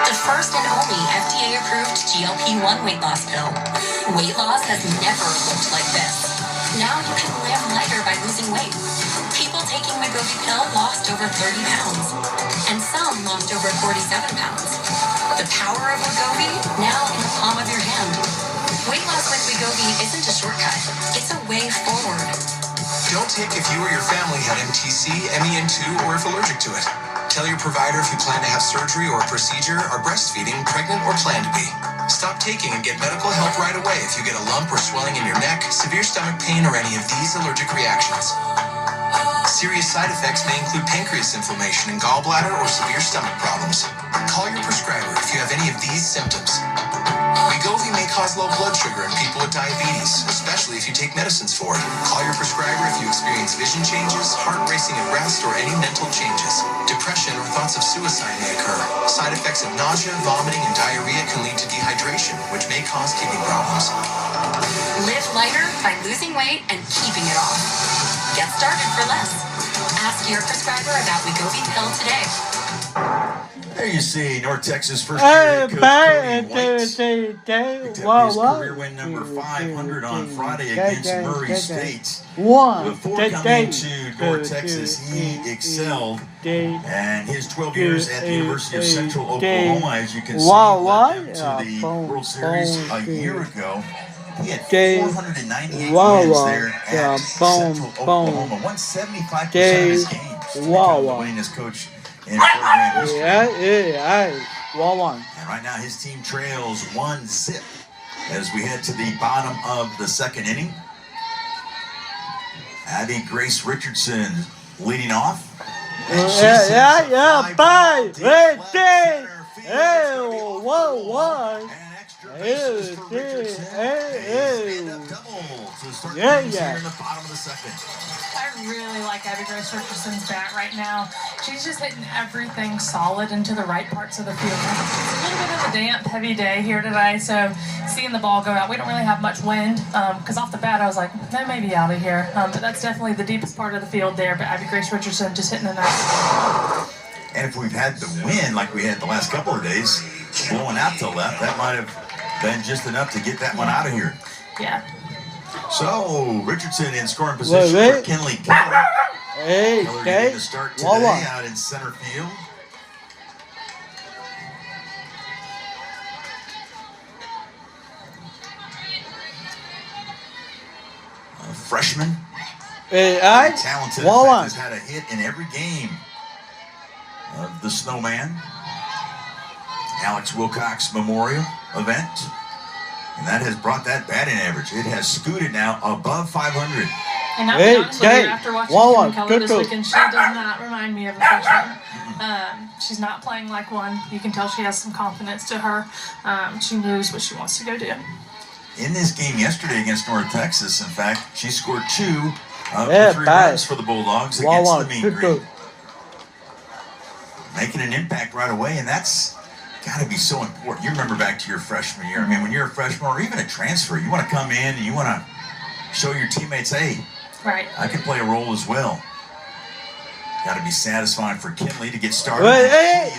the first and only FDA-approved GLP-1 weight loss pill. Weight loss has never looked like this. Now you can live lighter by losing weight. People taking Wegovy Pill lost over 30 pounds, and some lost over 47 pounds. The power of Wegovy, now in the palm of your hand. Weight loss with Wegovy isn't a shortcut, it's a way forward. Don't take if you or your family had MTC, MEN2, or if allergic to it. Tell your provider if you plan to have surgery or a procedure, are breastfeeding, pregnant, or plan to be. Stop taking and get medical help right away if you get a lump or swelling in your neck, severe stomach pain, or any of these allergic reactions. Serious side effects may include pancreas inflammation and gallbladder or severe stomach problems. Call your prescriber if you have any of these symptoms. Wegovy may cause low blood sugar in people with diabetes, especially if you take medicines for it. Call your prescriber if you experience vision changes, heart racing at rest, or any mental changes. Depression or thoughts of suicide may occur. Side effects of nausea, vomiting, and diarrhea can lead to dehydration, which may cause kidney problems. Live lighter by losing weight and keeping it off. Get started for less. Ask your prescriber about Wegovy Pill today. There you see North Texas first year coach Cody White picked up his career win number 500 on Friday against Murray State. Before coming to North Texas, he excelled, and his 12 years at the University of Central Oklahoma, as you can see, led them to the World Series a year ago. He had 498 wins there at Central Oklahoma. Won 75% of his games. The winningest coach in program history. And right now his team trails 1-0 as we head to the bottom of the second inning. Abby Grace Richardson leading off. And she bases for Richardson. And a double to start things here in the bottom of the second. I really like Abby Grace Richardson's bat right now. She's just hitting everything solid into the right parts of the field. It's a little bit of a damp, heavy day here today, so seeing the ball go out, we don't really have much wind, because off the bat I was like, that may be out of here. But that's definitely the deepest part of the field there, but Abby Grace Richardson just hitting a nice. And if we've had the wind like we had the last couple of days, blowing out to the left, that might have been just enough to get that one out of here. Yeah. So, Richardson in scoring position for Kinley Keller. Keller getting the start today out in center field. A freshman. Very talented. In fact, has had a hit in every game of the Snowman. Alex Wilcox Memorial event. And that has brought that batting average. It has scooted now above 500. And I'll be honest with you, after watching Kinley Keller this weekend, she does not remind me of a freshman. She's not playing like one. You can tell she has some confidence to her. She knows what she wants to go do. In this game yesterday against North Texas, in fact, she scored 2 of the 3 runs for the Bulldogs against the Mean Green. Making an impact right away, and that's got to be so important. You remember back to your freshman year. I mean, when you're a freshman or even a transfer, you want to come in and you want to show your teammates, hey, I can play a role as well. Got to be satisfying for Kinley to get started. They're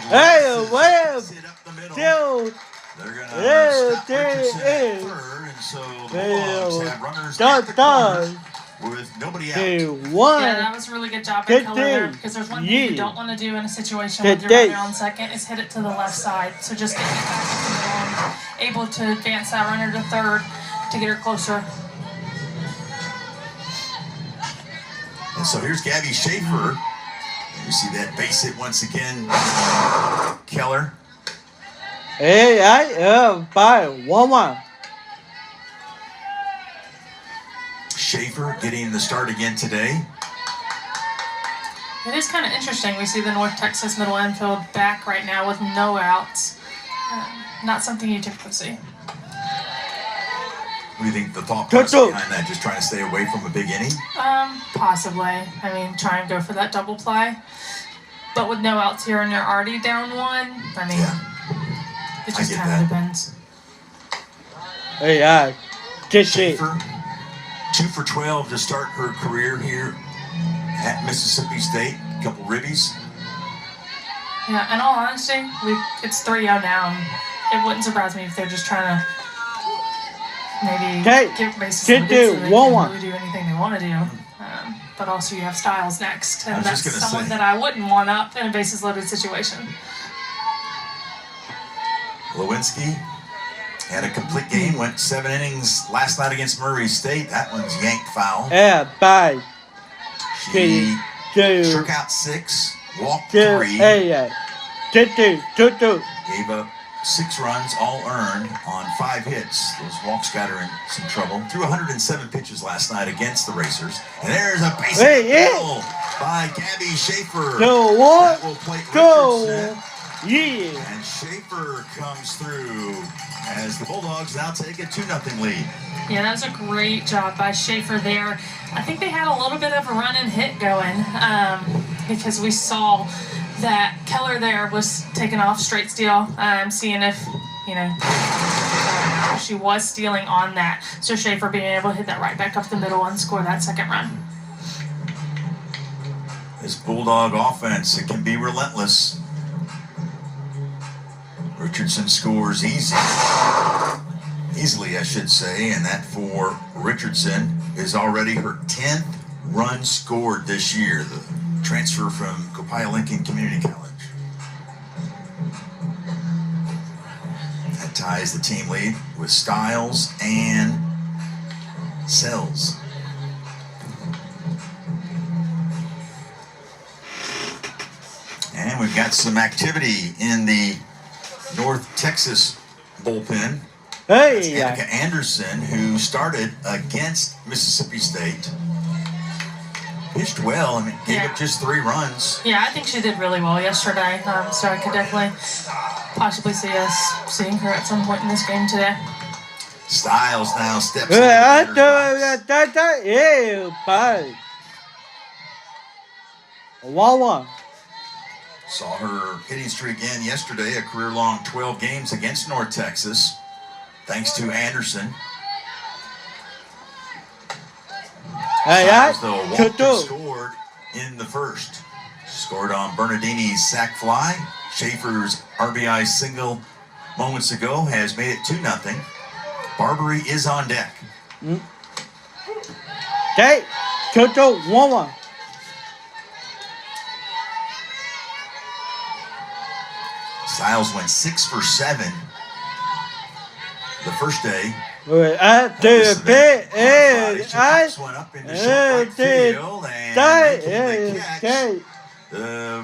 going to stop Richardson at third, and so the Bulldogs have runners at the corner. with nobody out. 2-1. Yeah, that was a really good job by Keller there, because there's one thing you don't want to do in a situation with your runner on second is hit it to the left side. So just get it back up to the middle and able to advance that runner to third to get her closer. And so here's Gabby Schaefer. You see that base hit once again. Keller. Hey, by 1-1. Schaefer getting the start again today. It is kind of interesting. We see the North Texas middle infield back right now with no outs. Not something you typically see. What do you think the thought process behind that? Just trying to stay away from a big inning? Possibly. I mean, try and go for that double play. But with no outs here and they're already down 1, I mean, it just kind of depends. Hey, get Schaefer, 2 for 12 to start her career here at Mississippi State. A couple ribbies. Yeah, in all honesty, it's 3-0 now. And it wouldn't surprise me if they're just trying to maybe give bases loaded so they can really do anything they want to do. But also you have Styles next, and that's someone that I wouldn't want up in a bases loaded situation. Lewinsky had a complete game, went 7 innings last night against Murray State. That one's yanked foul. Yeah, bye. She struck out 6, walked 3. Gave up 6 runs, all earned on 5 hits. Those walks got her in some trouble. Threw 107 pitches last night against the Racers. And there's a base hit by Gabby Schaefer. That will plate Richardson. And Schaefer comes through as the Bulldogs now take a 2-0 lead. Yeah, that was a great job by Schaefer there. I think they had a little bit of a run and hit going because we saw that Keller there was taking off straight steal, seeing if, she was stealing on that. So Schaefer being able to hit that right back up the middle and score that second run. This Bulldog offense, it can be relentless. Richardson scores easily, I should say, and that for Richardson is already her 10th run scored this year. The transfer from Copiah Lincoln Community College. That ties the team lead with Styles and Sells. And we've got some activity in the Noth Texas bullpen. That's Annika Anderson, who started against Mississippi State. Pitched well, gave up just 3 runs. Yeah, I think she did really well yesterday. So I could definitely possibly see us seeing her at some point in this game today. Styles now steps in. Saw her hitting streak again yesterday, a career-long 12 games against North Texas, thanks to Anderson. Styles, though, walked and scored in the first. Scored on Bernardini's sac fly. Schaefer's RBI single moments ago has made it 2-0. Barbary is on deck. Okay, 1-1. Styles went 6 for 7 the first day. The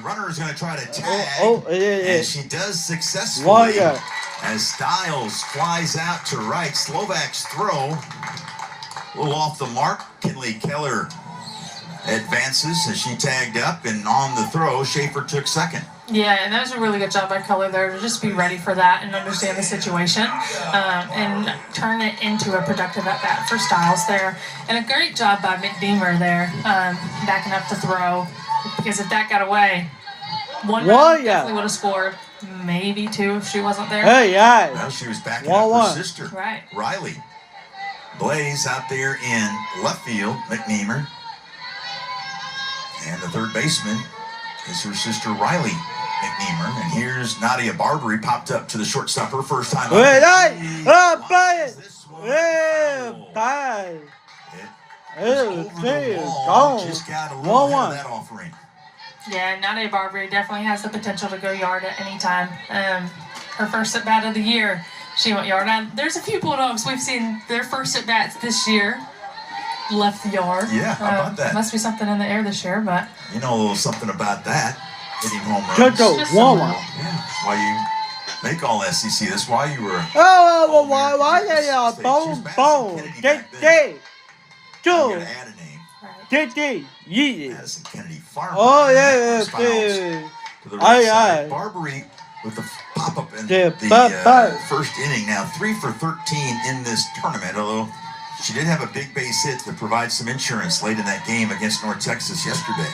runner is going to try to tag, and she does successfully as Styles flies out to right. Slovak's throw, a little off the mark. Kinley Keller advances as she tagged up, and on the throw, Schaefer took second. Yeah, and that was a really good job by Keller there to just be ready for that and understand the situation and turn it into a productive at-bat for Styles there. And a great job by McDeemer there, backing up the throw, because if that got away, 1 run definitely would have scored, maybe 2 if she wasn't there. Well, she was backing up her sister, right. Riley. Blaze out there in left field, McNeemer. And the third baseman is her sister Riley McNeemer. And here's Nadia Barbary, popped up to the shortstop her first time. Just got a little ahead of that offering. Yeah, Nadia Barbary definitely has the potential to go yard at any time. Her first at bat of the year, she went yard. Now, there's a few Bulldogs we've seen their first at bats this year left the yard. Yeah, how about that? Must be something in the air this year, but you know a little something about that. Hitting home runs. Yeah, that's why you make all SEC. That's why you were. Madison Kennedy Farmer. Oh yeah. To the right side. Barbary with the pop-up in the first inning. Now 3 for 13 in this tournament, although she did have a big base hit to provide some insurance late in that game against North Texas yesterday.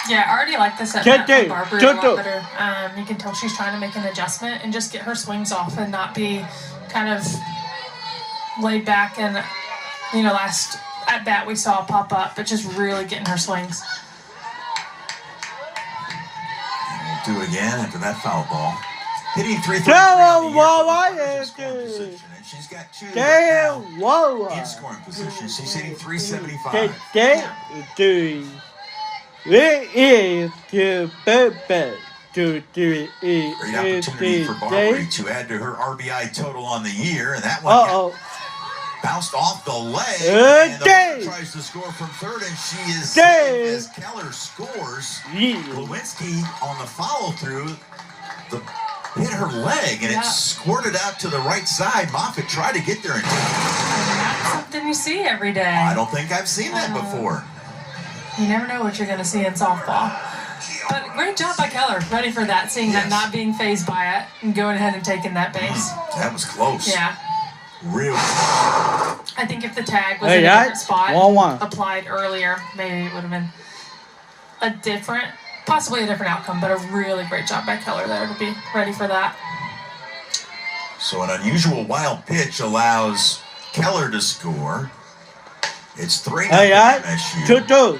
yeah, I already like this at bat from Barbary a lot better. You can tell she's trying to make an adjustment and just get her swings off and not be kind of laid back. And last at bat we saw pop up, but just really getting her swings. And we'll do it again after that foul ball. Hitting 333 and she's got 2 now in scoring position. She's hitting 375. Great opportunity for Barbary to add to her RBI total on the year, and that one bounced off the leg. And the runner tries to score from third, and she is safe as Keller scores. Lewinsky on the follow-through. Hit her leg, and it squirted out to the right side. Moffitt tried to get there. And that's something you see every day. I don't think I've seen that before. You never know what you're going to see in softball. But great job by Keller. Ready for that, seeing that, not being fazed by it, and going ahead and taking that base. That was close. Yeah. Really? I think if the tag was in a different spot, applied earlier, maybe it would have been possibly a different outcome, but a really great job by Keller there to be ready for that. So an unusual wild pitch allows Keller to score. It's 3-0 MSU.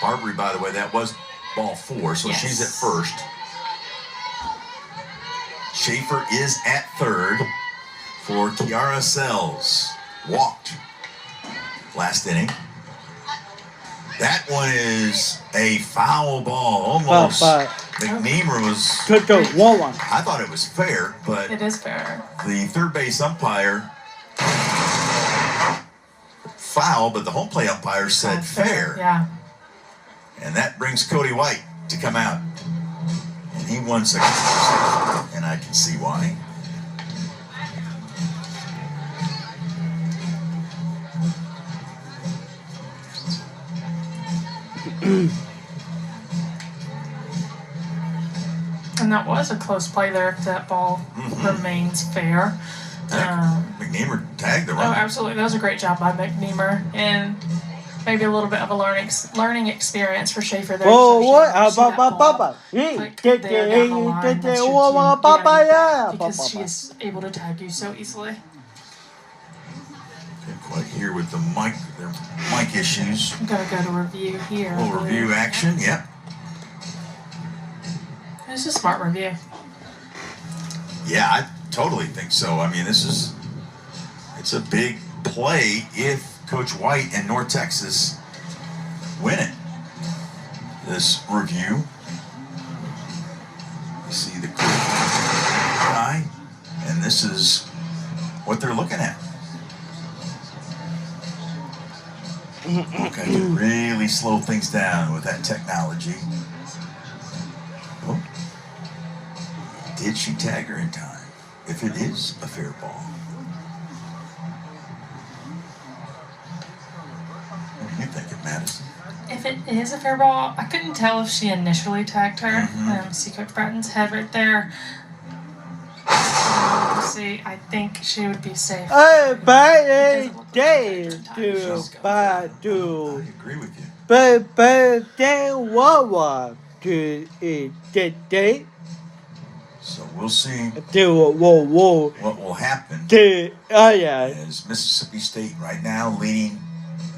Barbary, by the way, that was ball 4, so she's at first. Schaefer is at third for Kiara Sells. Walked last inning. That one is a foul ball, almost. McNeamer was. I thought it was fair, but it is fair. The third base umpire foul, but the home plate umpire said fair. Yeah. And that brings Cody White to come out, and he won second, and I can see why. And that was a close play there if that ball remains fair. McNeamer tagged the runner. Oh, absolutely. That was a great job by McNeamer. And maybe a little bit of a learning experience for Schaefer there. Because she is able to tag you so easily. Can't quite hear with the their mic issues. I'm going to go to review here. A little review action, yep. It's a smart review. Yeah, I totally think so. I mean, it's a big play if Coach White and North Texas win it. This review. You see the guy, and this is what they're looking at. Okay, to really slow things down with that technology. Oh. Did she tag her in time? If it is a fair ball. What do you think of Madison? If it is a fair ball, I couldn't tell if she initially tagged her. See Coach Bratton's head right there. See, I think she would be safe. I agree with you. So we'll see what will happen as Mississippi State right now leading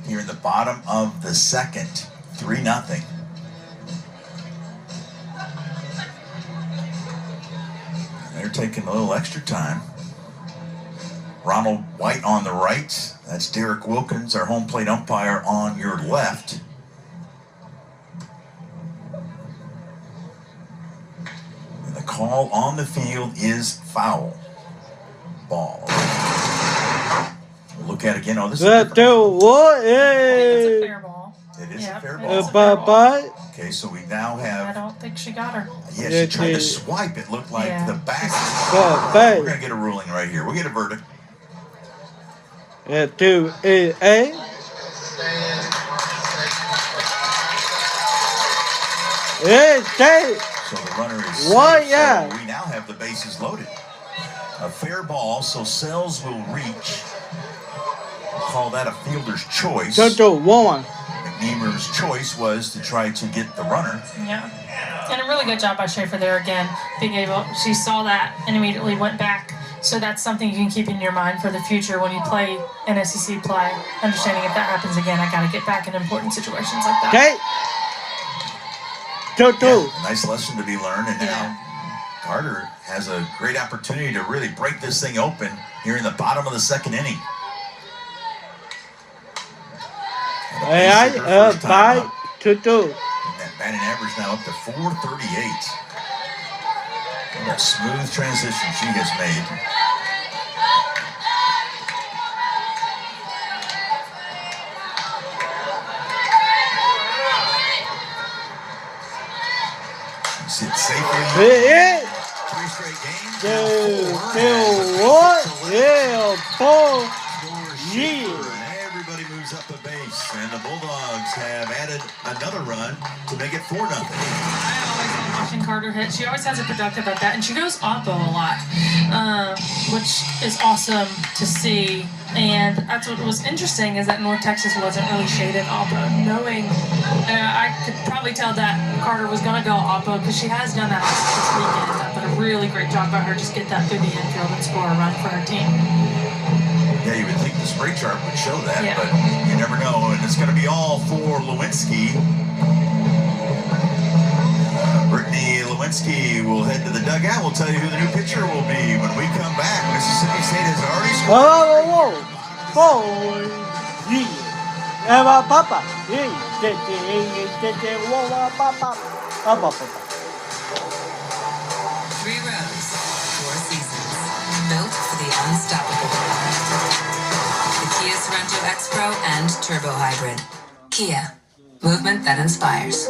here in the bottom of the second, 3-0. They're taking a little extra time. Ronald White on the right. That's Derek Wilkins, our home plate umpire, on your left. And the call on the field is foul. Ball. We'll look at it again. Oh, this is a It's a fair ball. It is a fair It's ball. a fair ball. Okay, so we now have. I don't think she got her. Yeah, she tried to swipe. It looked like the back. We're going to get a ruling right here. We'll get a verdict. It's 2-A. So the runner is safe. What? Yeah. So we now have the bases loaded. A fair ball, so Sells will reach. We'll call that a fielder's choice. McNeamer's choice was to try to get the runner. Yeah. And a really good job by Schaefer there again. Being able, she saw that and immediately went back. So that's something you can keep in your mind for the future when you play an SEC play. Understanding if that happens again, I got to get back in important situations like that. Okay. 2-2. Yeah, a nice lesson to be learned, and now Carter has a great opportunity to really break this thing open here in the bottom of the second inning. Bye. 2-2. And that batting average now up to 438. What a smooth transition she has made. Sit safely. 3 straight games. 4. And everybody moves up the base. And the Bulldogs have added another run to make it 4-0. I always love watching Carter hit. She always has a productive at that, and she goes oppo a lot, which is awesome to see. And that's what was interesting is that Noth Texas wasn't really shaded oppo, knowing I could probably tell that Carter was going to go oppo because she has done that this weekend. But a really great job by her just get that through the infield and score a run for her team. Yeah, you would think the spray chart would show that, but you never know. And it's going to be all for Lewinsky. Brittany Lewinsky will head to the dugout. We'll tell you who the new pitcher will be when we come back. Mississippi State has already scored. Three rows, 4 seasons, built for the unstoppable. The Kia Sorento X-Pro and Turbo Hybrid. Kia, movement that inspires.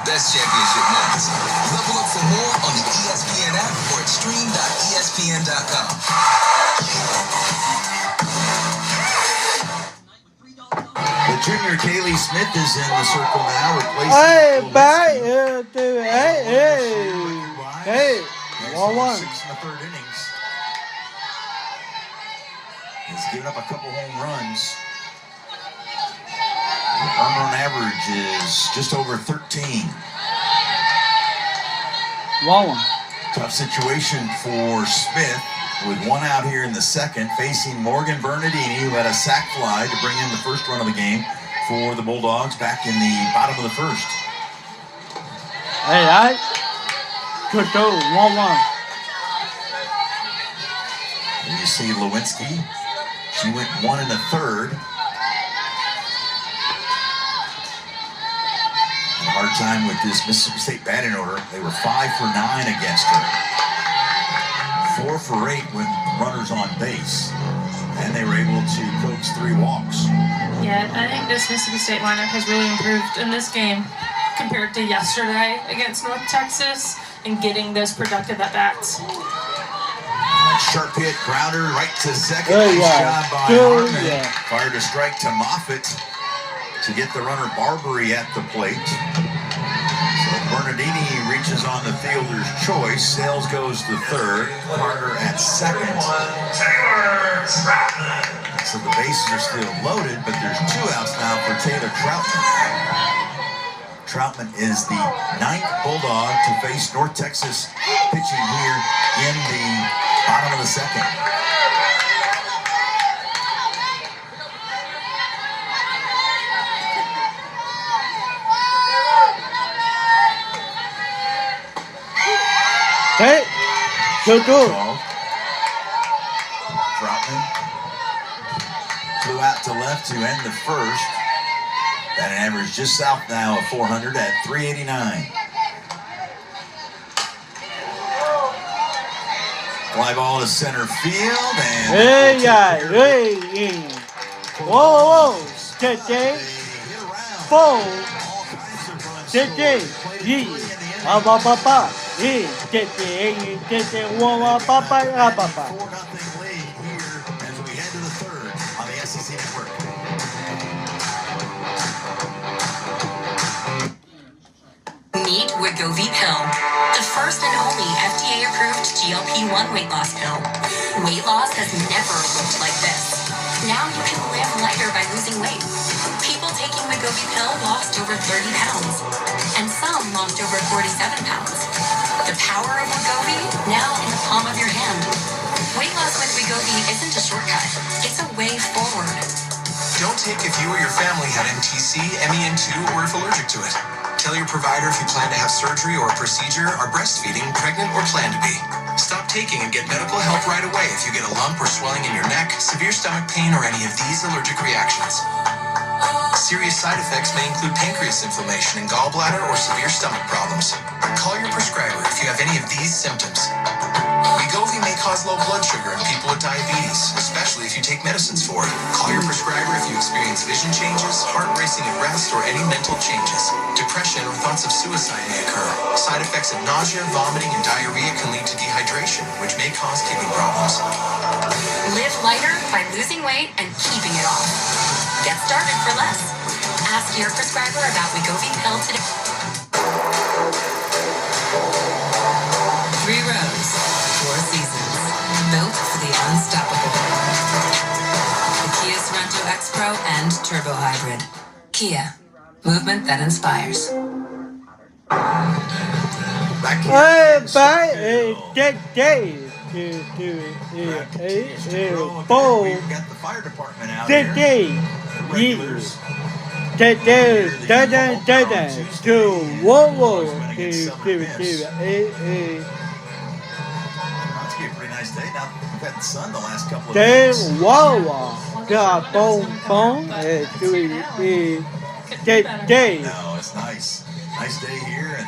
Best championship moments. Level up for more on the ESPN app or at stream.espn.com. The junior Kaylee Smith is in the circle now, replacing Hey, 1-1. 6 in the third innings. He's given up a couple home runs. The earned average is just over 13. 1-1. Tough situation for Smith with 1 out here in the second, facing Morgan Bernardini, who had a sac fly to bring in the first run of the game for the Bulldogs back in the bottom of the first. Hey, 2-2, 1-1. And you see Lewinsky. She went 1 in the third. Hard time with this Mississippi State batting order. They were 5 for 9 against her. 4 for 8 with runners on base. And they were able to coax 3 walks. Yeah, I think this Mississippi State lineup has really improved in this game compared to yesterday against Noth Texas and getting those productive at-bats. Sharp hit, grounder right to second. Nice job by Hartman. Fired a strike to Moffitt to get the runner Barbary at the plate. So Bernardini reaches on the fielder's choice. Sales goes to third. Carter at second. So the bases are still loaded, but there's 2 outs now for Taylor Troutman. Troutman is the 9th Bulldog to face North Texas pitching here in the bottom of the second. Hey, good. Troutman flew out to left to end the first. That average just south now of 400 at 389. Fly ball to center field and whoa, today, 4, today, papa. 4-0 lead here as we head to the third on the SEC Network. Meet Wegovy Pill, the first and only FDA-approved GLP-1 weight loss pill. Weight loss has never looked like this. Now you can live lighter by losing weight. People taking Wegovy Pill lost over 30 pounds, and some lost over 47 pounds. The power of Wegovy, now in the palm of your hand. Weight loss with Wegovy isn't a shortcut. It's a way forward. Don't take if you or your family had MTC, MEN2, or if allergic to it. Tell your provider if you plan to have surgery or a procedure, are breastfeeding, pregnant, or plan to be. Stop taking and get medical help right away if you get a lump or swelling in your neck, severe stomach pain, or any of these allergic reactions. Serious side effects may include pancreas inflammation and gallbladder or severe stomach problems. Call your prescriber if you have any of these symptoms. Wegovy may cause low blood sugar in people with diabetes, especially if you take medicines for it. Call your prescriber if you experience vision changes, heart racing at rest, or any mental changes. Depression or thoughts of suicide may occur. Side effects of nausea, vomiting, and diarrhea can lead to dehydration, which may cause kidney problems. Live lighter by losing weight and keeping it off. Get started for less. Ask your prescriber about Wegovy Pill today. 3 rows, 4 seasons, built for the unstoppable. The Kia Sorento X-Pro and Turbo Hybrid. Kia, movement that inspires. Sun the last couple of days. No, it's nice. Nice day here, and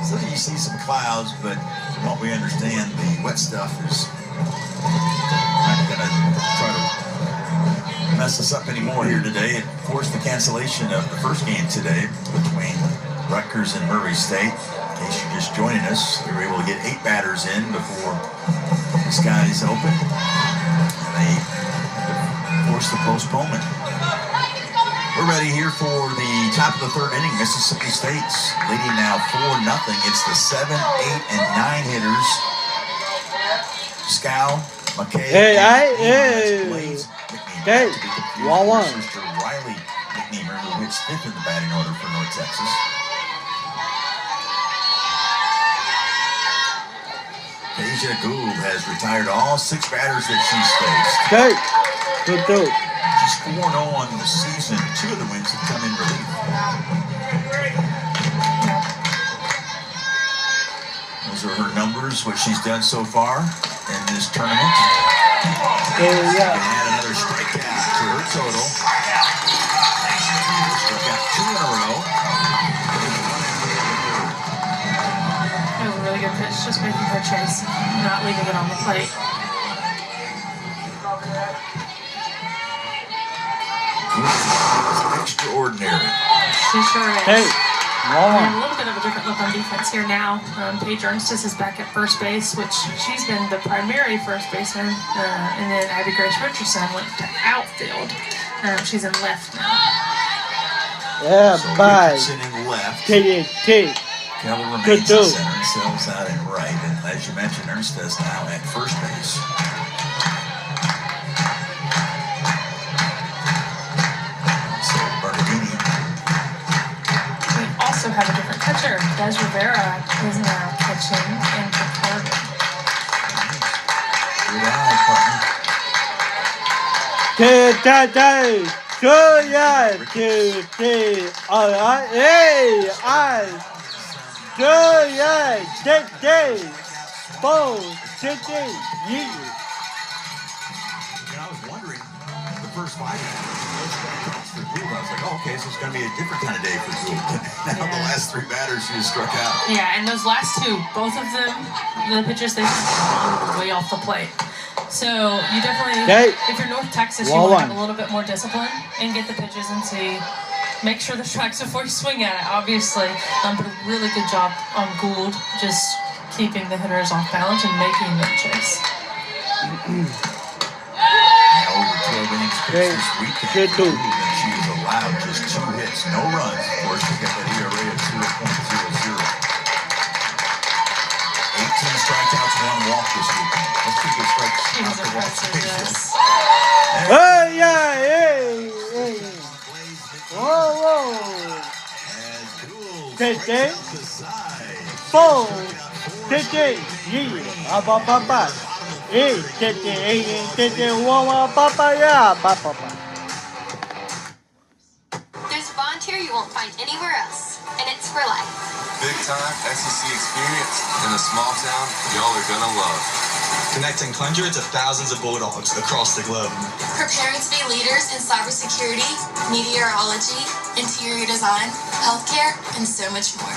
so you see some clouds, but from what we understand, the wet stuff is not gonna try to mess us up anymore here today. It forced the cancellation of the first game today between Rutgers and Murray State. In case you're just joining us, they were able to get 8 batters in before the skies open, and they forced the postponement. We're ready here for the top of the third inning. Mississippi State's leading now 4-0. It's the 7, 8, and 9 hitters. Scow, McKay, Sister Riley McNeamer, who hits 5th in the batting order for North Texas. Asia Gould has retired all 6 batters that she's faced. She's 4-0 on the season. 2 of the wins have come in relief. Those are her numbers, what she's done so far in this tournament. Can add another strikeout to her total. Struck out 2 in a row. That was a really good pitch, just making her chase, not leaving it on the plate. Extraordinary. She sure is. Hey, we have a little bit of a different look on defense here now. Paige Ernstis is back at first base, which she's been the primary first baseman, and then Abby Grace Richardson went to outfield. She's in left now. Bye. Richardson in left. TNT. Keller remains in center and sells out at right. And as you mentioned, Ernst's now at first base. So Bernardini. We also have a different catcher. Des Rivera is now catching in the target. Good eye, partner. Today, all right, hey, today, 4, today, I was wondering, the first 5 for Gould, I was like, oh, okay, so it's going to be a different kind of day for Gould. Now the last 3 batters, he just struck out. Yeah, and those last 2, both of them, the pitches they threw way off the plate. So you definitely, if you're Noth Texas, you want to have a little bit more discipline and get the pitches and make sure the strikes before you swing at it, obviously. But a really good job on Gould, just keeping the hitters off balance and making them chase. Over 12 innings pitched this weekend for Gould, and she has allowed just 2 hits, no runs. Of course, she's got that ERA of 0.00. 18 strikeouts, 1 walk this weekend. Let's keep the strikes out the walks. Hey. Whoa. Today, 4, today, papa. Hey, today, 1, papa. There's a bond here you won't find anywhere else, and it's for life. Big time SEC experience in a small town y'all are gonna love. Connecting hundreds of thousands of Bulldogs across the globe. Preparing to be leaders in cybersecurity, meteorology, interior design, healthcare, and so much more.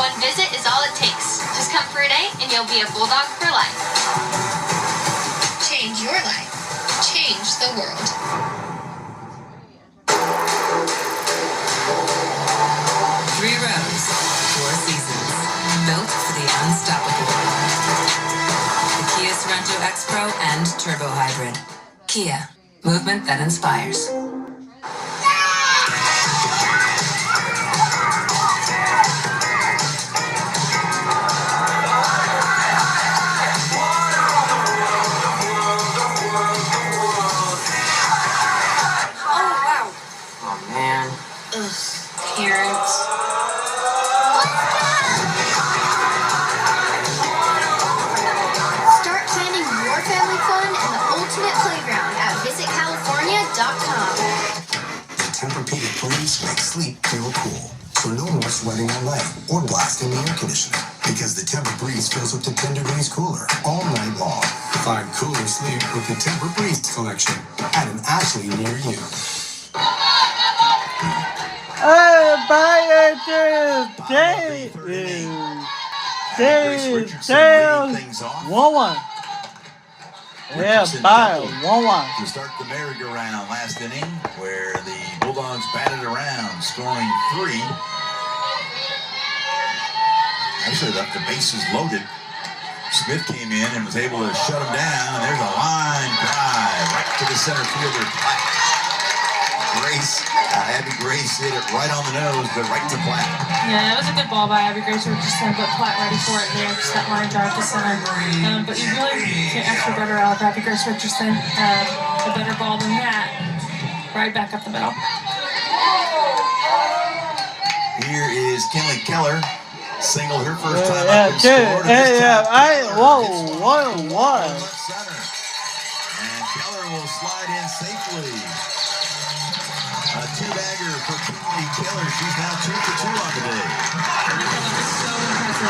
One visit is all it takes. Just come for a day and you'll be a Bulldog for life. Change your life. Change the world. Three rows, 4 seasons, built for the unstoppable. The Kia Sorento X-Pro and Turbo Hybrid. Kia, movement that inspires. Oh, wow. Oh, man. Ugh, parents. Start planning your family fun and the ultimate playground at visitcalifornia.com. The Tempur-Pedic Breeze makes sleep feel cool. So no more sweating all night or blasting the air conditioner. Because the Tempur-Breeze feels up to 10 degrees cooler all night long. Find cooler sleep with the Tempur-Breeze collection at an Ashley near you. To start the merry-go-round last inning, where the Bulldogs batted around, scoring 3. Actually left the bases loaded. Smith came in and was able to shut him down. There's a line drive right to the center fielder, Platt. Abby Grace hit it right on the nose, but right to Platt. Yeah, it was a good ball by Abby Grace. Just put Platt ready for it there. Just that line drive to center. But you really can't ask for better out of Abby Grace Richardson. A better ball than that. Right back up the middle. Here is Kinley Keller. Singled her first time up and scored. And Keller will slide in safely. A 2-bagger for Kinley Keller. She's now 2 for 2 on the day. So impressive.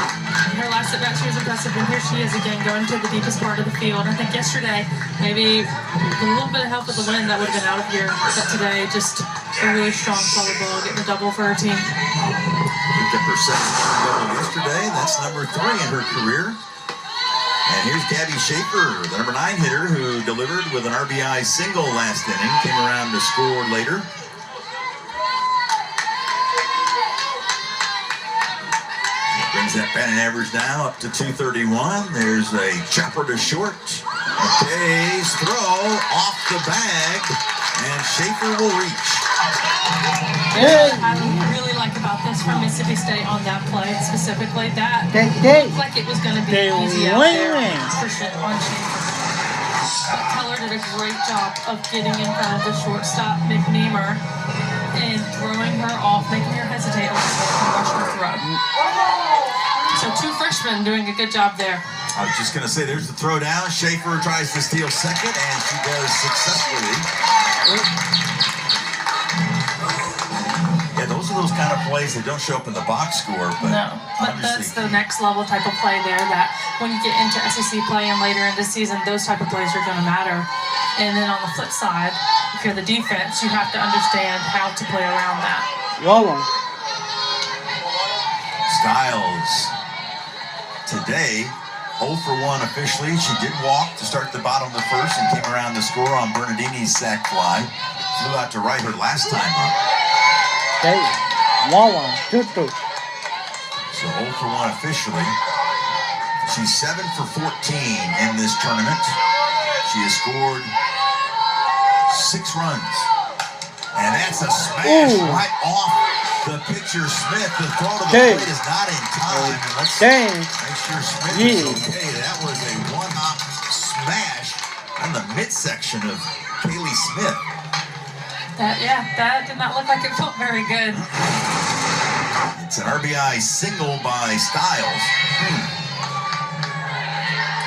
Her last at bat, she was impressive, and here she is again going to the deepest part of the field. I think yesterday, maybe a little bit of help with the wind, that would have been out of here. But today, just a really strong, solid ball, getting a double for her team. Picked up her second double yesterday. That's number 3 in her career. And here's Gabby Schaefer, the number 9 hitter, who delivered with an RBI single last inning. Came around to score later. Brings that batting average now up to 231. There's a chopper to short. McKay's throw off the bag, and Schaefer will reach. I really like about this from Mississippi State on that play specifically. That looked like it was going to be easy out there on Schaefer. Keller did a great job of getting in front of the shortstop, McNeamer, and throwing her off, making her hesitate a little bit and rush her throw. So 2 freshmen doing a good job there. I was just going to say, there's the throw down. Schaefer tries to steal second, and she does successfully. Yeah, those are those kind of plays that don't show up in the box score. But no, but that's the next level type of play there that when you get into SEC play and later in the season, those type of plays are going to matter. And then on the flip side, if you're the defense, you have to understand how to play around that. Styles today 0 for 1 officially. She did walk to start the bottom of the first and came around to score on Bernardini's sac fly. Flew out to right her last time up. So 0 for 1 officially. She's 7 for 14 in this tournament. She has scored 6 runs. And that's a smash right off the pitcher, Smith. The throw to the plate is not in time. And let's make sure Smith is okay. That was a one-hop smash on the midsection of Kaylee Smith. That did not look like it felt very good. It's an RBI single by Styles.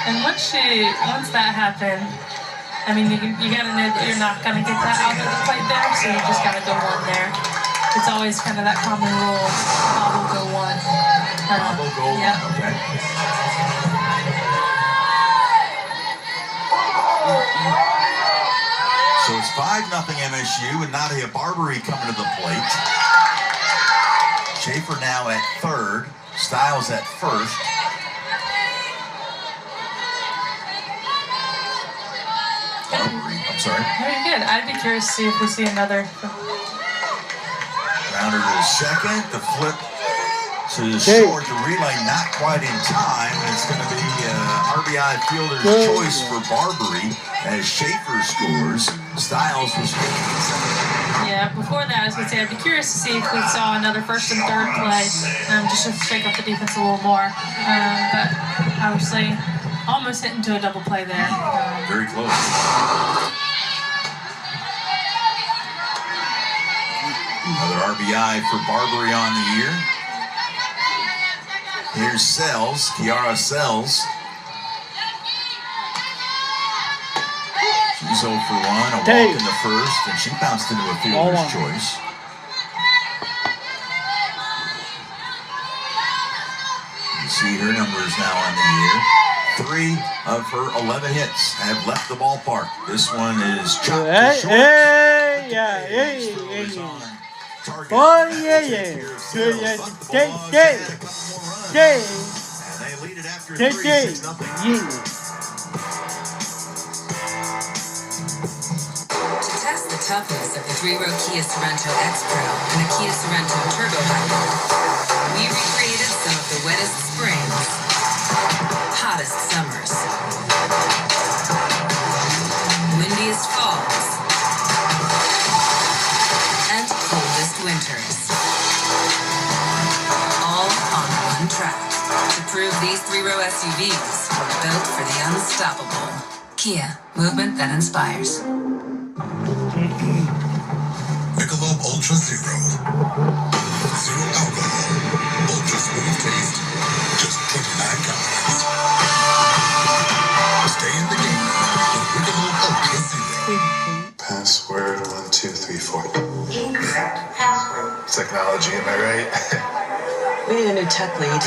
And once that happened, I mean, you gotta know that you're not gonna get that out of the plate there, so you just gotta go 1 there. It's always kind of that common rule. Bob will go 1. Bob will go 1. Okay. So it's 5-0 MSU, and Nadia Barbary coming to the plate. Schaefer now at third. Styles at first. Barbary, I'm sorry. Very good. I'd be curious to see if we see another. Rounder to second. The flip to short. The relay not quite in time. It's going to be RBI fielder's choice for Barbary as Schaefer scores. Styles was 57. Yeah, before that, I was going to say, I'd be curious to see if we saw another first and third play, just to shake up the defense a little more. But obviously, almost hit into a double play there. Very close. Another RBI for Barbary on the year. Here's Sells, Kiara Sells. She's 0 for 1, a walk in the first, and she bounced into a fielder's choice. You see her numbers now on the year. 3 of her 11 hits have left the ballpark. This one is chopped to short. And they lead it after 3-6-0. Test the toughness of the 3-row Kia Sorento X Pro and the Kia Sorento Turbo Hybrid. We recreated some of the wettest springs, hottest summers, windiest falls, and coldest winters. All on one track to prove these 3-row SUVs were built for the unstoppable. Kia, movement that inspires. Michelob Ultra Zero. Zero alcohol. Ultra smooth taste. Just 29 calories. Stay in the game with Michelob Ultra Zero. Password 1234. Incorrect password. Technology, am I right? We need a new tech lead.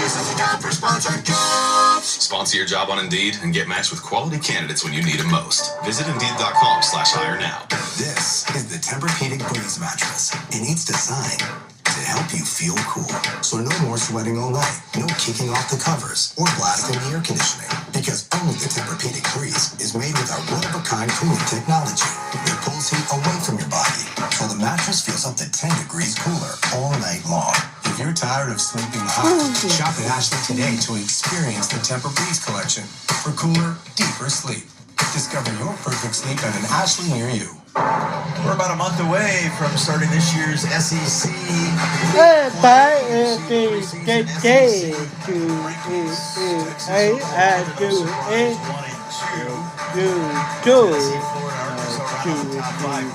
Sponsor your job on Indeed and get matched with quality candidates when you need them most. Visit Indeed.com/hire now. This is the Tempur-Pedic Breeze mattress, and it's designed to help you feel cool. So no more sweating all night, no kicking off the covers or blasting the air conditioning. Because only the Tempur-Pedic Breeze is made with our one-of-a-kind cooling technology that pulls heat away from your body, so the mattress feels up to 10 degrees cooler all night long. If you're tired of sleeping hot, shop at Ashley today to experience the Tempur Breeze collection for cooler, deeper sleep. Discover your perfect sleep at an Ashley near you. We're about a month away from starting this year's SEC.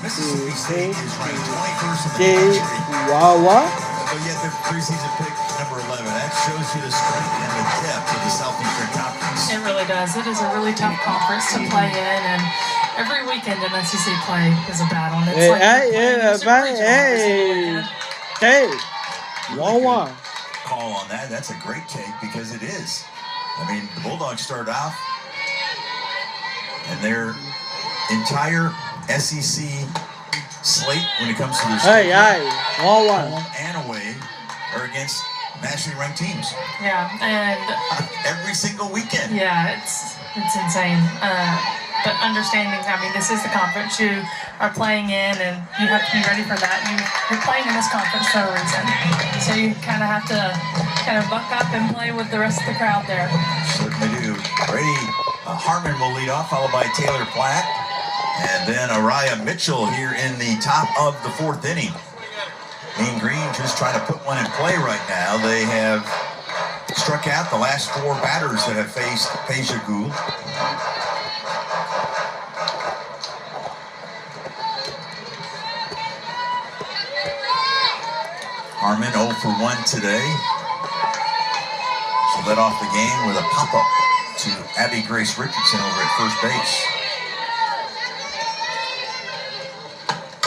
Mississippi State is ranked 21st in the country. But yet their preseason pick number 11. That shows you the strength and the depth of the Southeastern Conference. It really does. It is a really tough conference to play in, and every weekend in SEC play is a battle. And it's Really call on that. That's a great take because it is. I mean, the Bulldogs start off, and their entire SEC slate when it comes to their home and away are against nationally ranked teams. Yeah, and every single weekend. Yeah, it's insane. But understanding, I mean, this is the conference you are playing in, and you have to be ready for that. You're playing in this conference for a reason, so you kind of have to buck up and play with the rest of the crowd there. Certainly do. Brady Harmon will lead off, followed by Taylor Platt. And then Araya Mitchell here in the top of the fourth inning. Mean Green just trying to put one in play right now. They have struck out the last 4 batters that have faced Peja Gould. Harmon 0 for 1 today. She led off the game with a pop-up to Abby Grace Richardson over at first base.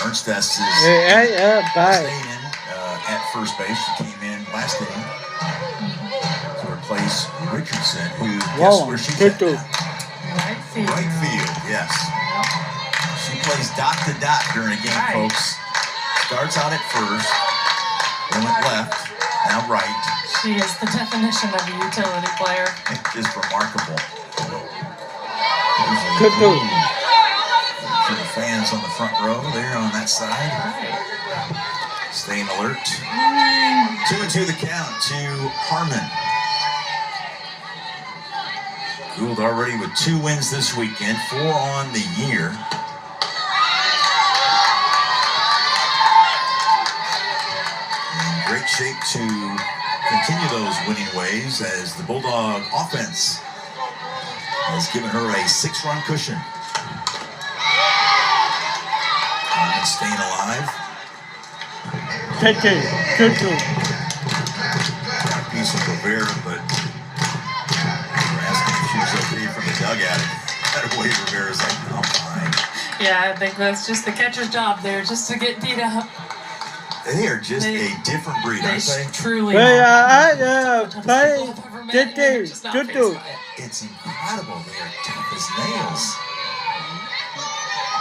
Ernstest is staying in at first base. She came in last inning to replace Richardson, who, guess where she's at now? Right field, yes. She plays dot to dot during a game, folks. Starts out at first, then went left, now right. She is the definition of a utility player. It's just remarkable. For the fans on the front row there on that side. Staying alert. 2-2 the count to Harmon. Gould already with 2 wins this weekend, 4 on the year. In great shape to continue those winning ways as the Bulldog offense has given her a 6-run cushion. Staying alive. Good. Got a piece of Rivera, but we're asking if she was okay from the dugout. That way Rivera's like, no, I'm fine. Yeah, I think that's just the catcher's job there, just to get beat up. They are just a different breed, aren't they? Truly are. It's incredible. They are tough as nails.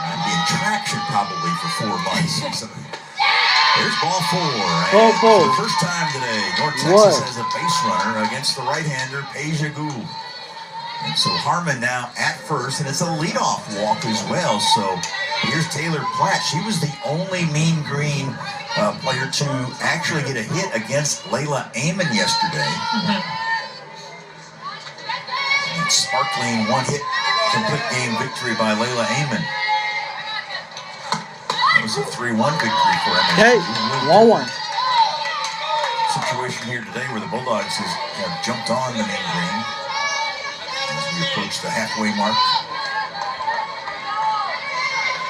I'd be in traction probably for 4 months. Here's ball 4. And for the first time today, North Texas has a base runner against the right-hander, Peja Gould. And so Harmon now at first, and it's a leadoff walk as well. So here's Taylor Platt. She was the only Mean Green player to actually get a hit against Layla Amon yesterday. And sparkling 1-hit complete game victory by Layla Amon. It was a 3-1 victory for him. 1-1. Situation here today where the Bulldogs have jumped on the Mean Green as we approach the halfway mark.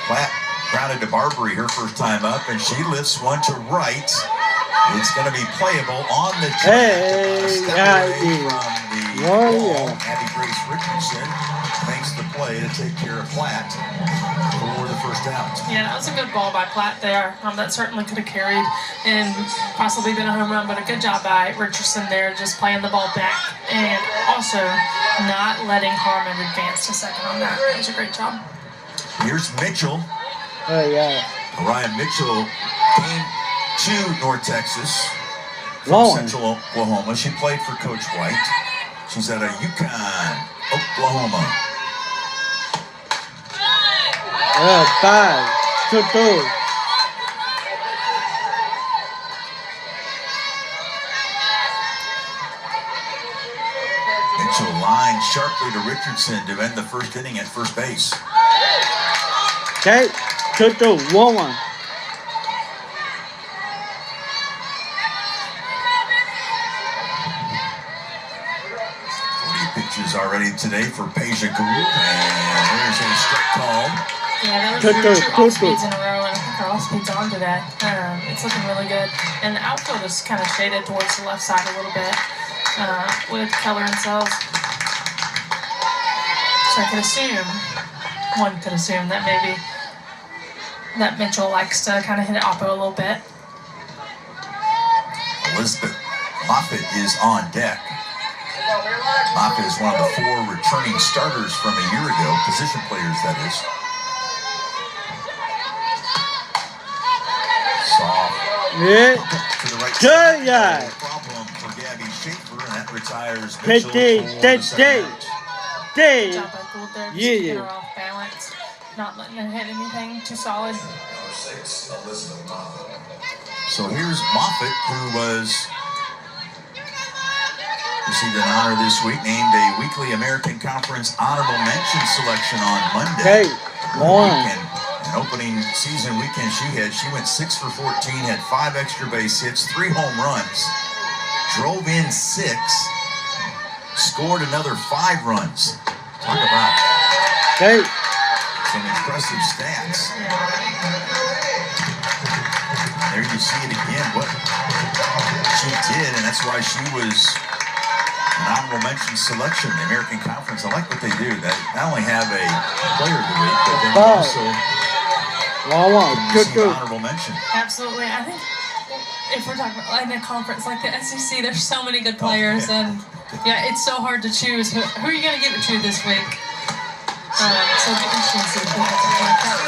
Platt grounded to Barbary her first time up, and she lifts one to right. It's going to be playable on the track. Abby Grace Richardson makes the play to take care of Platt for the first out. Yeah, that was a good ball by Platt there. That certainly could have carried and possibly been a home run, but a good job by Richardson there, just playing the ball back and also not letting Harmon advance to second on that. That was a great job. Here's Mitchell. Ryan Mitchell came to North Texas from Central Oklahoma. She played for Coach White. She's out of Yukon, Oklahoma. 5-2. Mitchell lined sharply to Richardson to end the first inning at first base. Okay. 2-2, 1-1. Pitches already today for Peja Gould, and there's a strike called. Yeah, those are two off-speeds in a row, and I think our off-speed's on today. It's looking really good. And the outfield is kind of shaded towards the left side a little bit with Keller and Sells. So one could assume that maybe that Mitchell likes to kind of hit it oppo a little bit. Elizabeth Moffitt is on deck. Moffitt is one of the 4 returning starters from a year ago, position players, that is. Soft. Yeah. To the right Good side. Problem for Gabby Schaefer, and that retires Mitchell for the second match. Good job by Gould there, just keeping her off balance, not letting her hit anything too solid. So here's Moffitt, who received an honor this week, named a Weekly American Conference Honorable Mention selection on Monday. An opening season weekend she went 6 for 14, had 5 extra base hits, 3 home runs, drove in 6, scored another 5 runs. Talk about some impressive stats. There you see it again, what she did, and that's why she was an honorable mention selection, the American Conference. I like what they do. They not only have a player of the week, but then also honorable mention. Absolutely. I think if we're talking about in a conference like the SEC, there's so many good players, and yeah, it's so hard to choose. Who are you going to give it to this week? So it'll be interesting to see if we have something like that.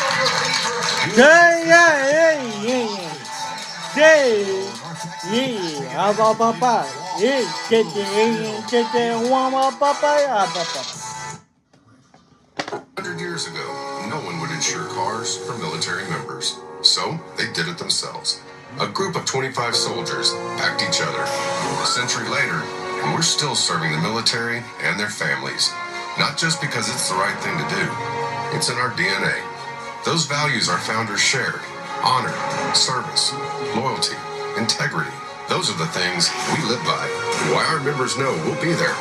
Years ago, no one would insure cars for military members, so they did it themselves. A group of 25 soldiers backed each other. A century later, and we're still serving the military and their families. Not just because it's the right thing to do, it's in our DNA. Those values our founders shared: honor, service, loyalty, integrity. Those are the things we live by, and why our members know we'll be there.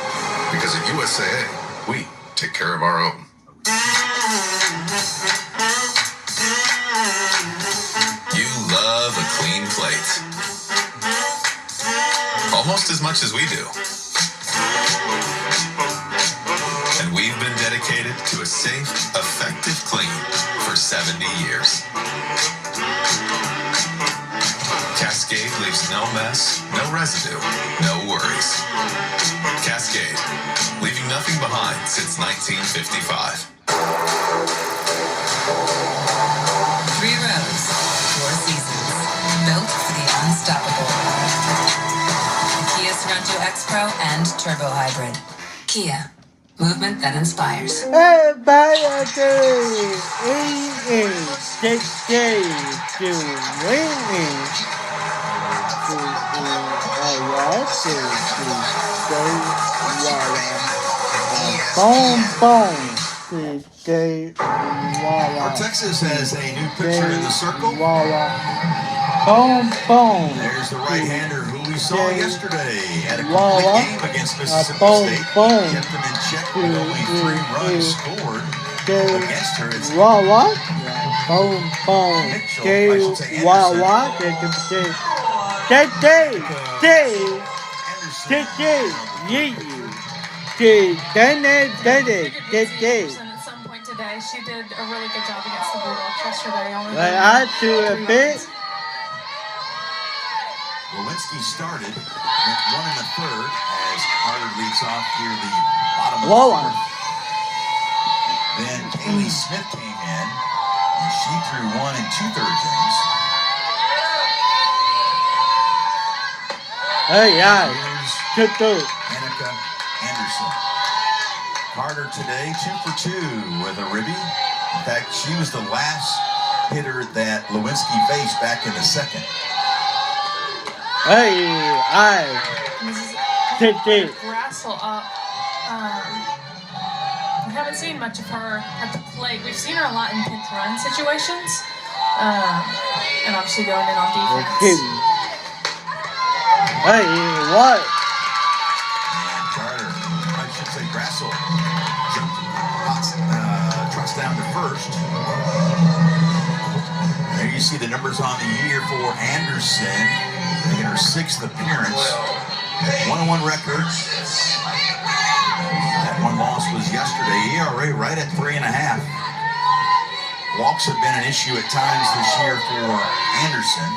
Because at USAA, we take care of our own. You love a clean plate. Almost as much as we do. And we've been dedicated to a safe, effective clean for 70 years. Cascade leaves no mess, no residue, no worries. Cascade, leaving nothing behind since 1955. 3 rows, 4 seasons, built for the unstoppable. The Kia Sorento X-Pro and Turbo Hybrid. Kia, movement that inspires. Noth Texas has a new pitcher in the circle. There's the right-hander who we saw yesterday. Had a complete game against Mississippi State. Kept them in check with only 3 runs scored against her. It's Today, she did a really good job against the Bulldogs yesterday. Lewinsky started with 1 1/3 as Carter leads off here the bottom of the 4th. Then Kaylee Smith came in and she threw 1 2/3 innings. Here's Annika Anderson. Carter today 2 for 2 with a ribby. In fact, she was the last hitter that Lewinsky faced back in the 2nd. Grassel up. We haven't seen much of her at the plate. We've seen her a lot in pinch run situations, and obviously going in on defense. Hey, what? And Carter, I should say Grassel, trucks down to first. There you see the numbers on the year for Anderson, making her 6th appearance. 1-1 record. That one loss was yesterday. ERA right at 3.5. Walks have been an issue at times this year for Anderson.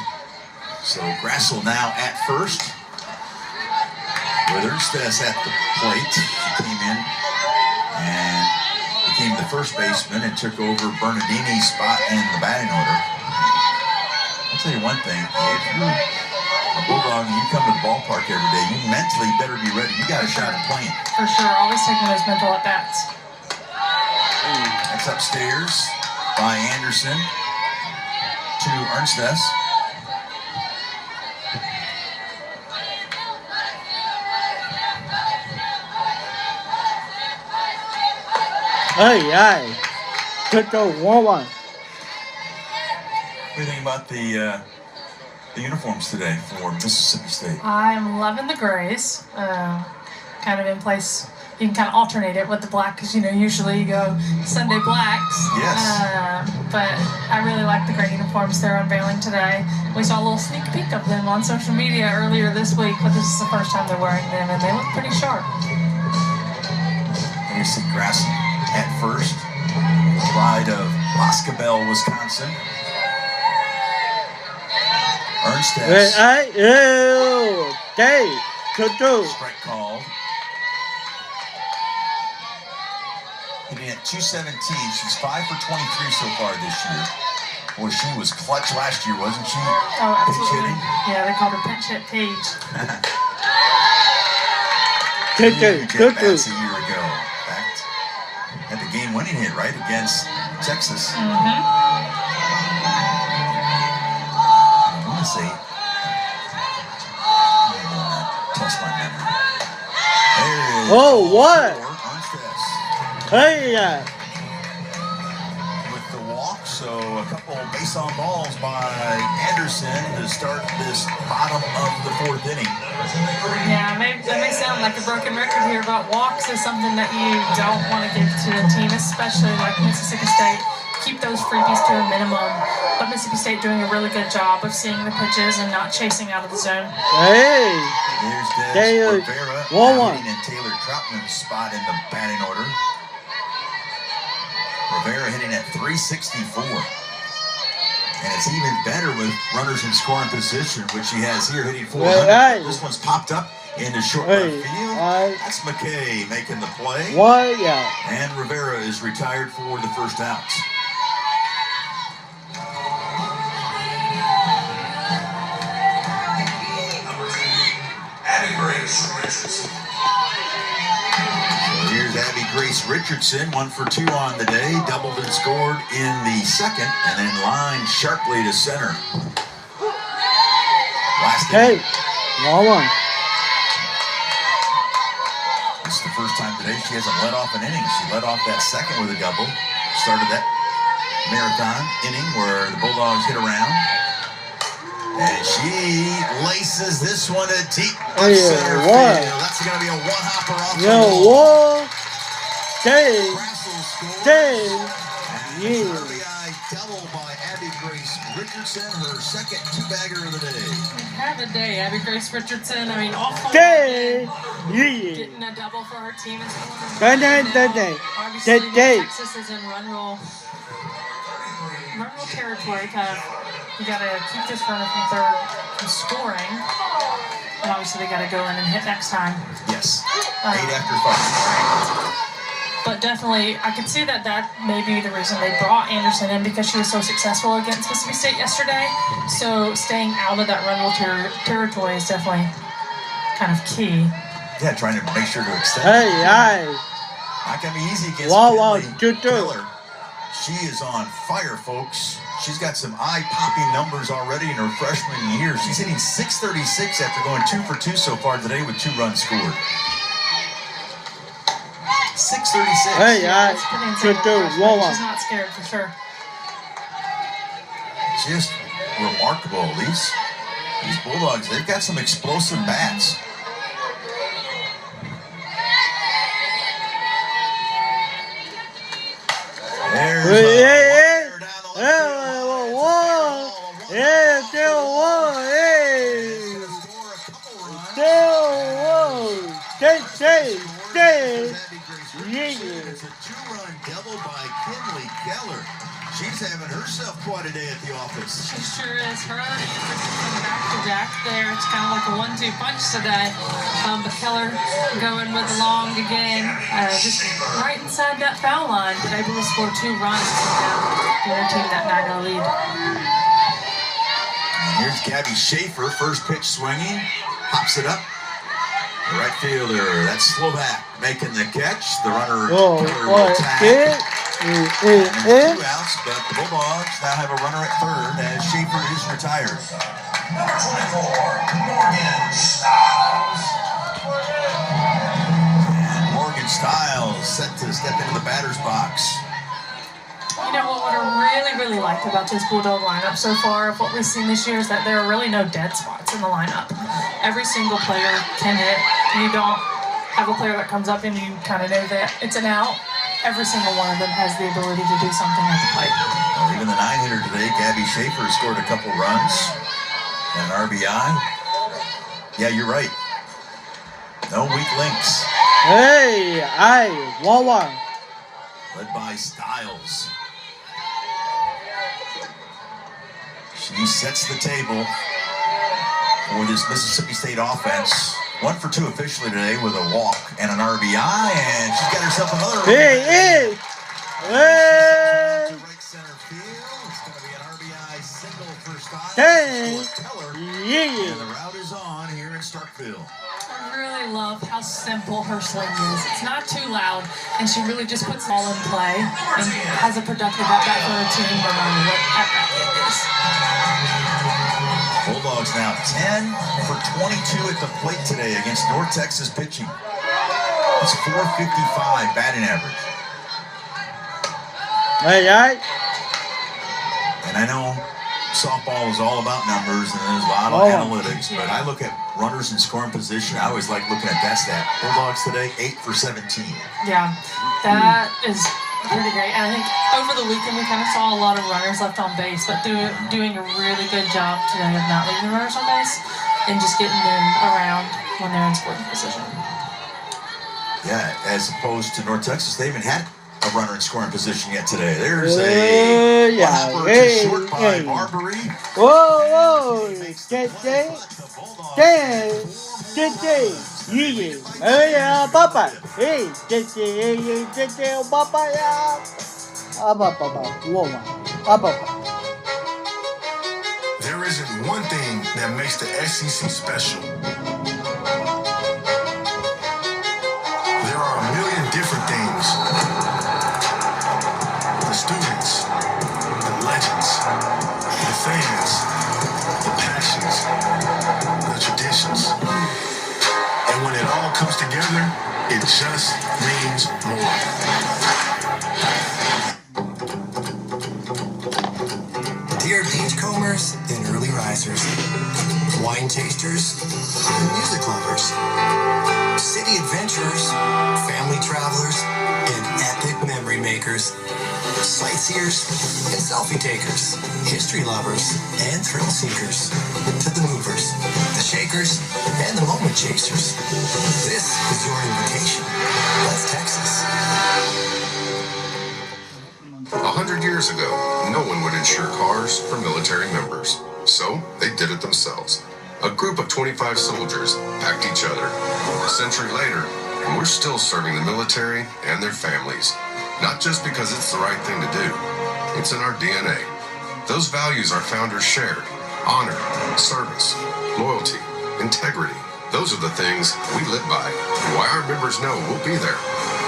So Grassel now at first. With Ernstess at the plate. She came in and became the first baseman and took over Bernardini's spot in the batting order. I'll tell you one thing. If you're a Bulldog and you come to the ballpark every day, you mentally better be ready. You got a shot at playing. For sure. Always taking those mental at-bats. That's upstairs by Anderson to Ernstess. Hey, took the 1-1. What do you think about the uniforms today for Mississippi State? I'm loving the grays. Kind of in place. You can kind of alternate it with the black because, usually you go Sunday blacks. Yes. But I really like the gray uniforms they're unveiling today. We saw a little sneak peek of them on social media earlier this week, but this is the first time they're wearing them, and they look pretty sharp. And you see Grassel at first, pride of Boscobel, Wisconsin. Ernstess. Strike called. Hitting at 217. She's 5 for 23 so far this year. Boy, she was clutch last year, wasn't she? Oh, absolutely. Pinch hitting. Yeah, they called her pinch hit Paige. Huge at-bats a year ago. In fact, had the game-winning hit right against Texas. I want to say. Test my memory. There it is. Oh, what? Ernstess. Hey, with the walk, so a couple base on balls by Anderson to start this bottom of the 4th inning. Yeah, that may sound like a broken record here, but walks is something that you don't want to give to a team, especially like Mississippi State. Keep those freebies to a minimum, but Mississippi State doing a really good job of seeing the pitches and not chasing out of the zone. Hey! There's Rivera, and Taylor Troutman's spot in the batting order. Rivera hitting at 364. And it's even better with runners in scoring position, which he has here hitting 400. This one's popped up into short left field. That's McKay making the play. And Rivera is retired for the first out. Abby Grace Richardson, 1 for 2 on the day, doubled and scored in the second, and then lined sharply to center. Last inning. This is the first time today she hasn't let off an inning. She let off that second with a double. Started that marathon inning where the Bulldogs hit around. And she laces this one to deep center field. That's going to be a one-hopper off the wall. RBI double by Abby Grace Richardson, her second 2-bagger of the day. Have a day, Abby Grace Richardson. I mean, awful. Getting a double for her team and scoring. Obviously, Texas is in run rule territory. Kind of, you got to keep this runner from third from scoring. And obviously, they got to go in and hit next time. Yes. 8 after 5. But definitely, I could see that may be the reason they brought Anderson in, because she was so successful against Mississippi State yesterday. So staying out of that run rule territory is definitely kind of key. Yeah, trying to make sure to extend. Not going to be easy against Taylor. She is on fire, folks. She's got some eye-popping numbers already in her freshman year. She's hitting .636 after going 2 for 2 so far today with 2 runs scored. 636. She's not scared for sure. just remarkable. These Bulldogs, they've got some explosive bats. There's It's a two-run double by Kinley Keller. She's having herself quite a day at the office. She sure is. Her back-to-back there. It's kind of like a 1-2 punch today. But Keller going with the long again. Just right inside that foul line, but able to score 2 runs to give their team that 9-0 lead. And here's Gabby Schaefer, first pitch swinging. Pops it up. The right fielder, that's Slovak, making the catch. The runner will attack. And there's 2 outs, but the Bulldogs now have a runner at third as Schaefer is retired. Number 24, Morgan Stiles. And Morgan Stiles set to step into the batter's box. You know what I really liked about this Bulldog lineup so far of what we've seen this year is that there are really no dead spots in the lineup. Every single player can hit. You don't have a player that comes up and you kind of know that it's an out. Every single one of them has the ability to do something at the plate. Well, even the 9-hitter today, Gabby Schaefer, scored a couple runs and an RBI. Yeah, you're right. No weak links. Hey, 1-1. Led by Stiles. She sets the table for this Mississippi State offense. 1 for 2 officially today with a walk and an RBI, and she's got herself another. Hey! To right center field. It's going to be an RBI single for Stiles. Keller. And the route is on here in Starkville. I really love how simple her swing is. It's not too loud, and she really just puts it all in play and has a productive at-bat for her team no matter what at-bat it is. Bulldogs now 10 for 22 at the plate today against North Texas pitching. It's .455 batting average. Hey. And I know softball is all about numbers and there's a lot of analytics, but I look at runners in scoring position. I always like looking at that stat. Bulldogs today, 8 for 17. Yeah, that is pretty great. And I think over the weekend we kind of saw a lot of runners left on base, but doing a really good job today of not leaving the runners on base and just getting them around when they're in scoring position. Yeah, as opposed to North Texas, they haven't had a runner in scoring position yet today. There's a hopper to short by Marbury. Whoa! Papa. Hey, Papa. There isn't one thing that makes the SEC special. There are a million different things. The students, the legends, the fans, the passions, the traditions. And when it all comes together, it just means more. Dear beachcombers and early risers, wine tasters and music lovers, city adventurers, family travelers, and epic memory makers, sightseers and selfie takers, history lovers and thrill seekers, to the movers, the shakers, and the moment chasers. This is your invitation. Let's Texas. 100 years ago, no one would insure cars for military members. So they did it themselves. A group of 25 soldiers packed each other. A century later, and we're still serving the military and their families. Not just because it's the right thing to do. It's in our DNA. Those values our founders shared. Honor, service, loyalty, integrity. Those are the things we live by. And why our members know we'll be there.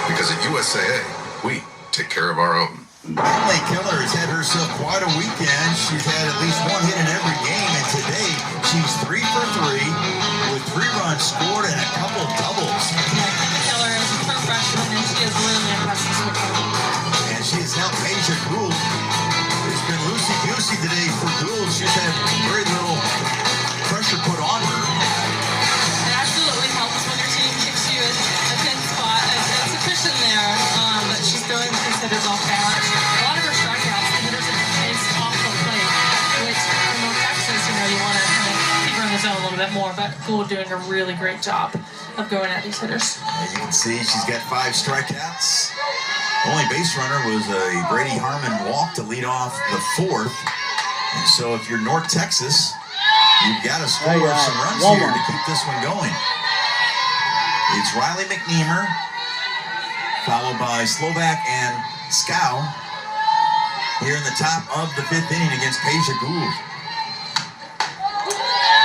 Because at USAA, we take care of our own. Kinley Keller has had herself quite a weekend. She's had at least 1 hit in every game, and today she's 3 for 3 with 3 runs scored and a couple doubles. Keller is a true freshman, and she is really impressive with her. And she has helped Asia Gould. It's been loosey-goosey today for Gould. hitters off balance. A lot of her strikeouts, the hitters have chased off the plate, which for North Texas, you want to kind of keep her in the zone a little bit more. But Gould doing a really great job of going at these hitters. As you can see, she's got 5 strikeouts. The only base runner was a Brady Harmon walk to lead off the 4th. And so if you're North Texas, you've got to score some runs here to keep this one going. It's Riley McNeamer, followed by Slovak and Scow here in the top of the 5th inning against Peja Gould.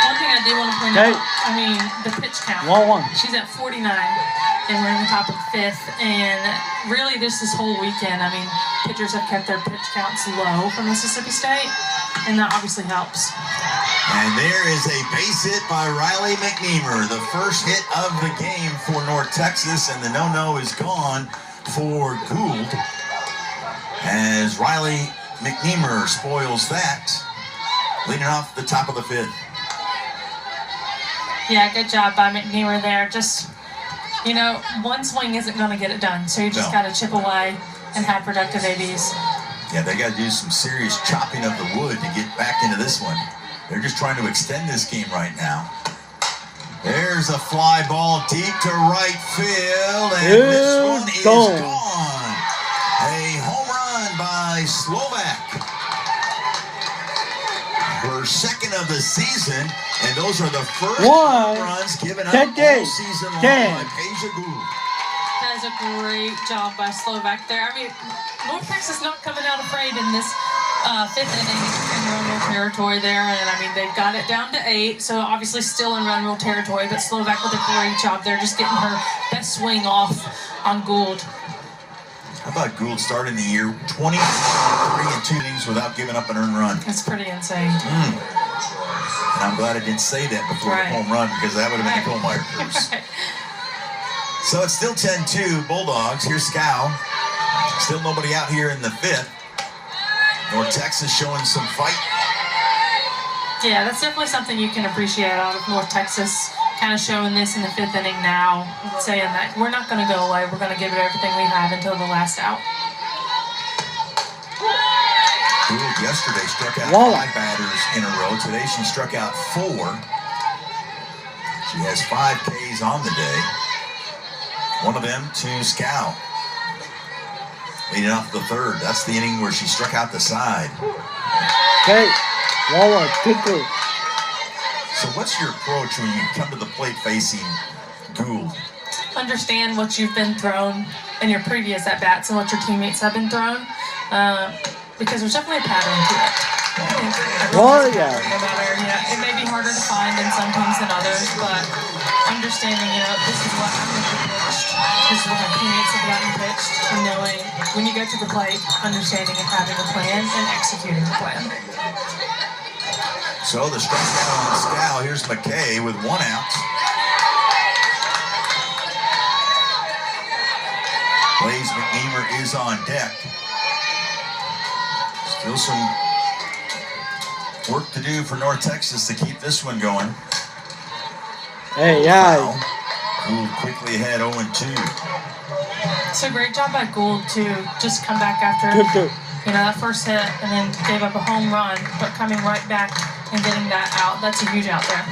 One thing I do want to point out, I mean, the pitch count. She's at 49, and we're in the top of the 5th. And really, this whole weekend, I mean, pitchers have kept their pitch counts low for Mississippi State, and that obviously helps. And there is a base hit by Riley McNeamer, the first hit of the game for North Texas, and the no-no is gone for Gould as Riley McNeamer spoils that, leading off the top of the 5th. Yeah, good job by McNeamer there. Just, one swing isn't going to get it done, so you just got to chip away and have productive ABs. Yeah, they got to do some serious chopping of the wood to get back into this one. They're just trying to extend this game right now. There's a fly ball deep to right field, and this one is gone. A home run by Slovak. Her second of the season, and those are the first home runs given up all season long by Peja Gould. That is a great job by Slovak there. I mean, North Texas not coming out afraid in this 5th inning in run rule territory there, and I mean, they've got it down to 8, so obviously still in run rule territory, but Slovak with a great job there, just getting her best swing off on Gould. How about Gould starting the year 23 and 2 innings without giving up an earned run? That's pretty insane. And I'm glad I didn't say that before the home run, because that would have been a Kohlmeyer curse. So it's still 10-2 Bulldogs. Here's Scow. Still nobody out here in the 5th. North Texas showing some fight. Yeah, that's definitely something you can appreciate out of North Texas. Kind of showing this in the 5th inning now, saying that we're not going to go away. We're going to give it everything we have until the last out. Gould yesterday struck out 5 batters in a row. Today she struck out 4. She has 5 Ks on the day. One of them to Scow. Leading off the 3rd. That's the inning where she struck out the side. Okay. Wawa, 2-2. So what's your approach when you come to the plate facing Gould? Understand what you've been thrown in your previous at-bats and what your teammates have been thrown. Because there's definitely a pattern to it. Oh, yeah. No matter, it may be harder to find in some teams than others, but understanding, this is what I'm going to be pitched. This is what my teammates have gotten pitched, and knowing when you go to the plate, understanding and having a plan and executing the plan. So the strikeout on Scow. Here's McKay with 1 out. Blaze McNeamer is on deck. Still some work to do for North Texas to keep this one going. Hey, yeah. Gould quickly ahead 0-2. So great job by Gould to just come back after that first hit and then gave up a home run, but coming right back and getting that out. That's a huge out there.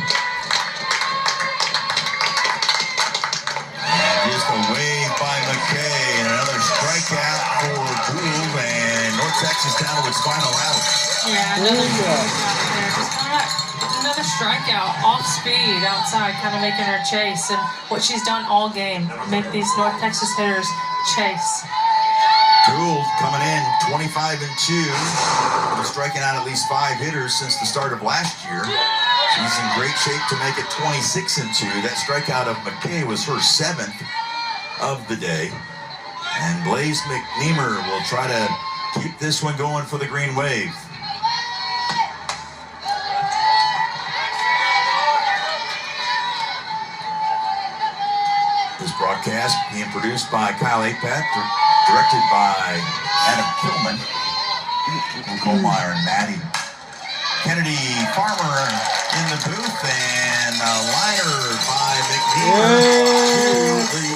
And just a wave by McKay and another strikeout for Gould, and North Texas down to its final out. Yeah, another huge out there. Just kind of another strikeout off speed outside, kind of making her chase. And what she's done all game, make these North Texas hitters chase. Gould coming in 25-2, striking out at least 5 hitters since the start of last year. She's in great shape to make it 26-2. That strikeout of McKay was her 7th of the day. And Blaze McNeamer will try to keep this one going for the Green Wave. This broadcast being produced by Kyle Apat, directed by Adam Kilman, Kohlmeyer and Maddie. Kennedy Farmer in the booth, and a liner by McNeamer.